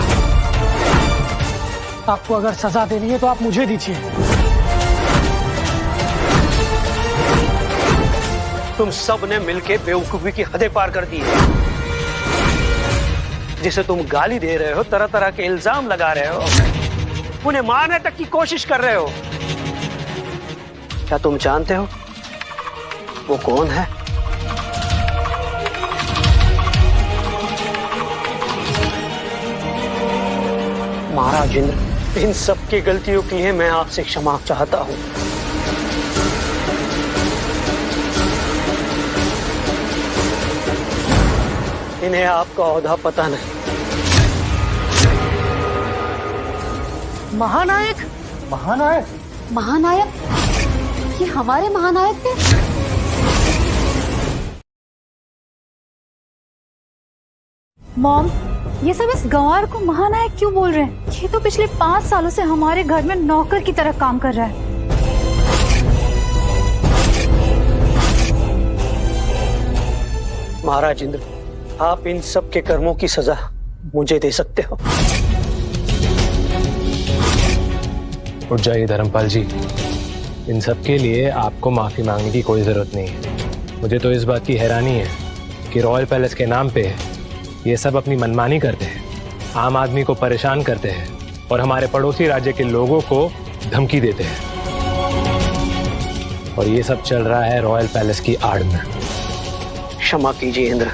आपको अगर सजा देनी है तो आप मुझे दीजिए। तुम सब ने मिलकर बेवकूफी की हदें पार कर दी है। जिसे तुम गाली दे रहे हो, तरह तरह के इल्जाम लगा रहे हो, उन्हें मारने तक की कोशिश कर रहे हो। क्या तुम जानते हो वो कौन है? महाराज इंद्र, इन सब की गलतियों के लिए मैं आपसे क्षमा चाहता हूं। इन्हें आपका ओहदा पता नहीं। महानायक? महानायक? महानायक? ये हमारे महानायक थे? मॉम, ये सब इस गंवार को महानायक क्यों बोल रहे हैं? ये तो पिछले 5 सालों से हमारे घर में नौकर की तरह काम कर रहा है। महाराज इंद्र, आप इन सब के कर्मों की सजा मुझे दे सकते हो। उठ जाइए धर्मपाल जी, इन सब के लिए आपको माफी मांगने की कोई जरूरत नहीं है। मुझे तो इस बात की हैरानी है कि रॉयल पैलेस के नाम पे ये सब अपनी मनमानी करते हैं, आम आदमी को परेशान करते हैं और हमारे पड़ोसी राज्य के लोगों को धमकी देते हैं। और ये सब चल रहा है रॉयल पैलेस की आड़ में। क्षमा कीजिए इंद्र,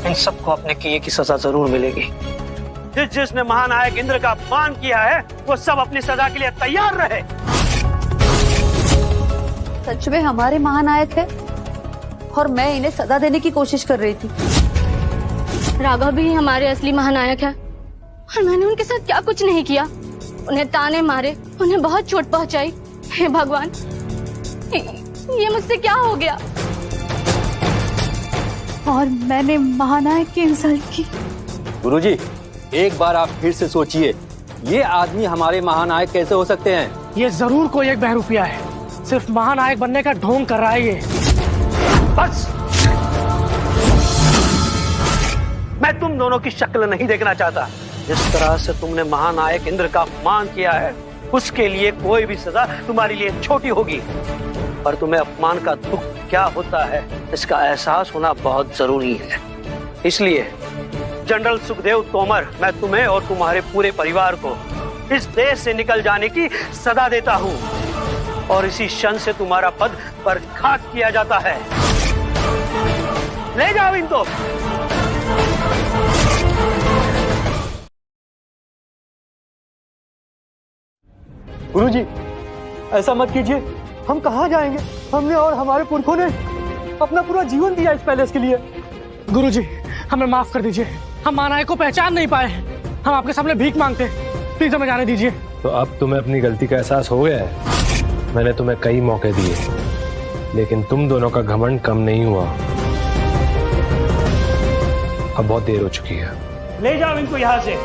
इन सबको अपने किए की सजा जरूर मिलेगी। जिसने महानायक इंद्र का अपमान किया है वो सब अपनी सजा के लिए तैयार रहे। सच में हमारे महानायक है और मैं इन्हें सजा देने की कोशिश कर रही थी। राघव भी हमारे असली महानायक है और मैंने उनके साथ क्या कुछ नहीं किया। उन्हें ताने मारे, उन्हें बहुत चोट पहुंचाई। हे भगवान, ये मुझसे क्या हो गया? और मैंने महानायक की इंसल्ट की। गुरुजी, एक बार आप फिर से सोचिए, ये आदमी हमारे महानायक कैसे हो सकते हैं? ये जरूर कोई एक बहरूपिया है, सिर्फ महानायक बनने का ढोंग कर रहा है ये। बस, मैं तुम दोनों की शक्ल नहीं देखना चाहता। जिस तरह से तुमने महानायक इंद्र का अपमान किया है उसके लिए कोई भी सजा तुम्हारे लिए छोटी होगी। पर तुम्हें अपमान का दुख क्या होता है इसका एहसास होना बहुत जरूरी है। इसलिए जनरल सुखदेव तोमर, मैं तुम्हें और तुम्हारे पूरे परिवार को इस देश से निकल जाने की सजा देता हूं और इसी क्षण से तुम्हारा पद बर्खास्त किया जाता है। ले जाओ इनको। गुरुजी, ऐसा मत कीजिए। हम कहाँ जाएंगे? हमने और हमारे पुरखों ने अपना पूरा जीवन दिया इस पैलेस के लिए। गुरुजी, हमें माफ कर दीजिए। हम महानायक को पहचान नहीं पाए। हम आपके सामने भीख मांगते हैं, प्लीज हमें जाने दीजिए। तो अब तुम्हें अपनी गलती का एहसास हो गया है। मैंने तुम्हें कई मौके दिए, लेकिन तुम दोनों का घमंड कम नहीं हुआ। अब बहुत देर हो चुकी है। ले जाओ इनको यहाँ से।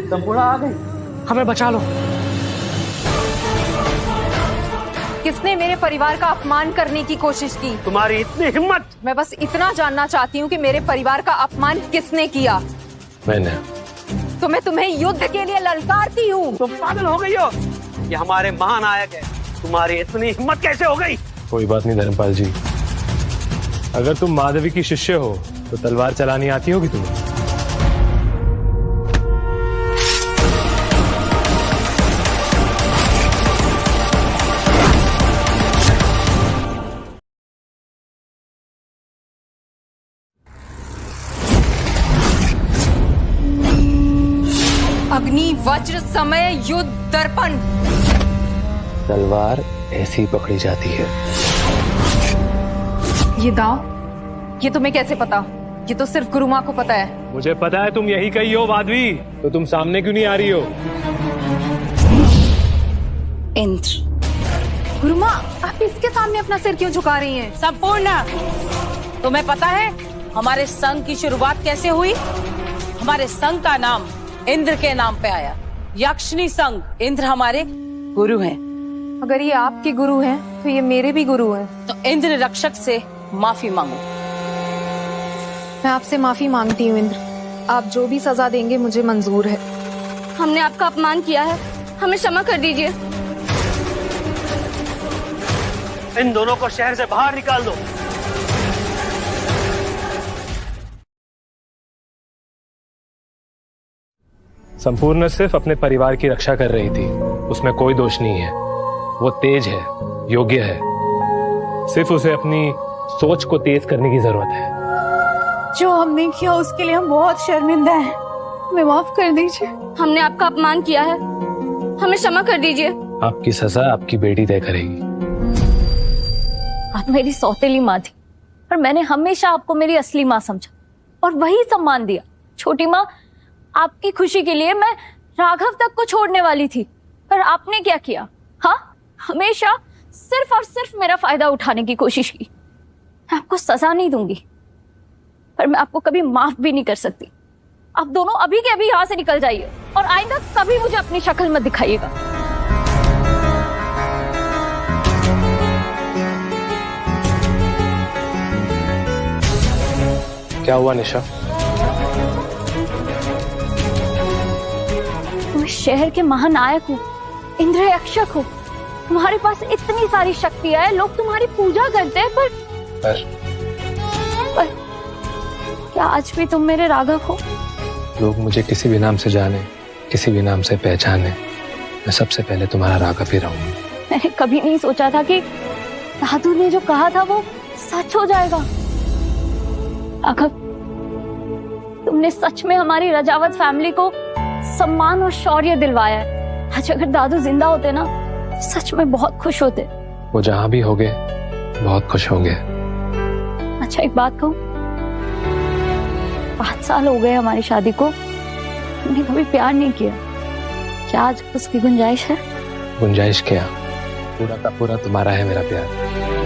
संपूर्ण आ गई। हमें बचा लो। किसने मेरे परिवार का अपमान करने की कोशिश की? तुम्हारी इतनी हिम्मत! मैं बस इतना जानना चाहती हूँ कि मेरे परिवार का अपमान किसने किया? मैंने। तो मैं तुम्हें युद्ध के लिए ललकारती हूँ। तुम पागल हो गई हो? ये हमारे महानायक है, तुम्हारी इतनी हिम्मत कैसे हो गई? कोई बात नहीं धर्मपाल जी, अगर तुम माधवी की शिष्य हो तो तलवार चलानी आती होगी तुम्हें। अग्नि वज्र समय युद्ध दर्पण। तलवार ऐसी पकड़ी जाती है। ये दांव, ये तुम्हें कैसे पता? ये तो सिर्फ गुरु माँ को पता है। मुझे पता है तुम यही कही हो माधवी, तो तुम सामने क्यों नहीं आ रही हो? इंद्र। गुरु माँ, आप इसके सामने अपना सिर क्यों झुका रही हैं? संपूर्ण, तुम्हें पता है हमारे संघ की शुरुआत कैसे हुई? हमारे संघ का नाम इंद्र के नाम पे आया। यक्षिणी संघ। इंद्र हमारे गुरु हैं। अगर ये आपके गुरु हैं, तो ये मेरे भी गुरु हैं। तो इंद्र रक्षक से माफी मांगो। मैं आपसे माफी मांगती हूँ इंद्र। आप जो भी सजा देंगे मुझे मंजूर है। हमने आपका अपमान किया है, हमें क्षमा कर दीजिए। इन दोनों को शहर से बाहर निकाल दो। संपूर्ण सिर्फ अपने परिवार की रक्षा कर रही थी, उसमें कोई दोष नहीं है। वो तेज है, योग्य है, सिर्फ उसे अपनी सोच को तेज करने की जरूरत है। जो हमने किया उसके लिए हम बहुत शर्मिंदा हैं। हमें माफ कर दीजिए। हमने आपका अपमान किया है, हमें क्षमा कर दीजिए। आपकी सजा आपकी बेटी तय करेगी। आप मेरी सौतेली माँ थी, पर मैंने हमेशा आपको मेरी असली माँ समझा और वही सम्मान दिया। छोटी माँ, आपकी खुशी के लिए मैं राघव तक को छोड़ने वाली थी, पर आपने क्या किया? हाँ, हमेशा सिर्फ और सिर्फ मेरा फायदा उठाने की कोशिश की। मैं आपको सजा नहीं दूंगी, पर मैं आपको कभी माफ भी नहीं कर सकती। आप दोनों अभी के अभी यहाँ से निकल जाइए और आइंदा कभी मुझे अपनी शक्ल मत दिखाइएगा। क्या हुआ निशा? तुम शहर के महानायक हो, इंद्र यक्षक हो, तुम्हारे पास इतनी सारी शक्तियां है, लोग तुम्हारी पूजा करते हैं, पर क्या आज भी तुम मेरे राघव हो? लोग मुझे किसी भी नाम से जाने, किसी भी नाम से पहचाने, मैं सबसे पहले तुम्हारा राघव ही रहूंगा। मैंने कभी नहीं सोचा था कि दादू ने जो कहा था वो सच हो जाएगा। राघव, तुमने सच में हमारी रजावत फैमिली को सम्मान और शौर्य दिलवाया है। आज अगर दादू जिंदा होते ना, सच में बहुत खुश होते। वो जहां भी होंगे बहुत खुश होंगे। अच्छा, एक बात कहूं, 5 साल हो गए हमारी शादी को, हमने कभी प्यार नहीं किया। क्या आज उसकी गुंजाइश है? गुंजाइश क्या, पूरा का पूरा तुम्हारा है मेरा प्यार।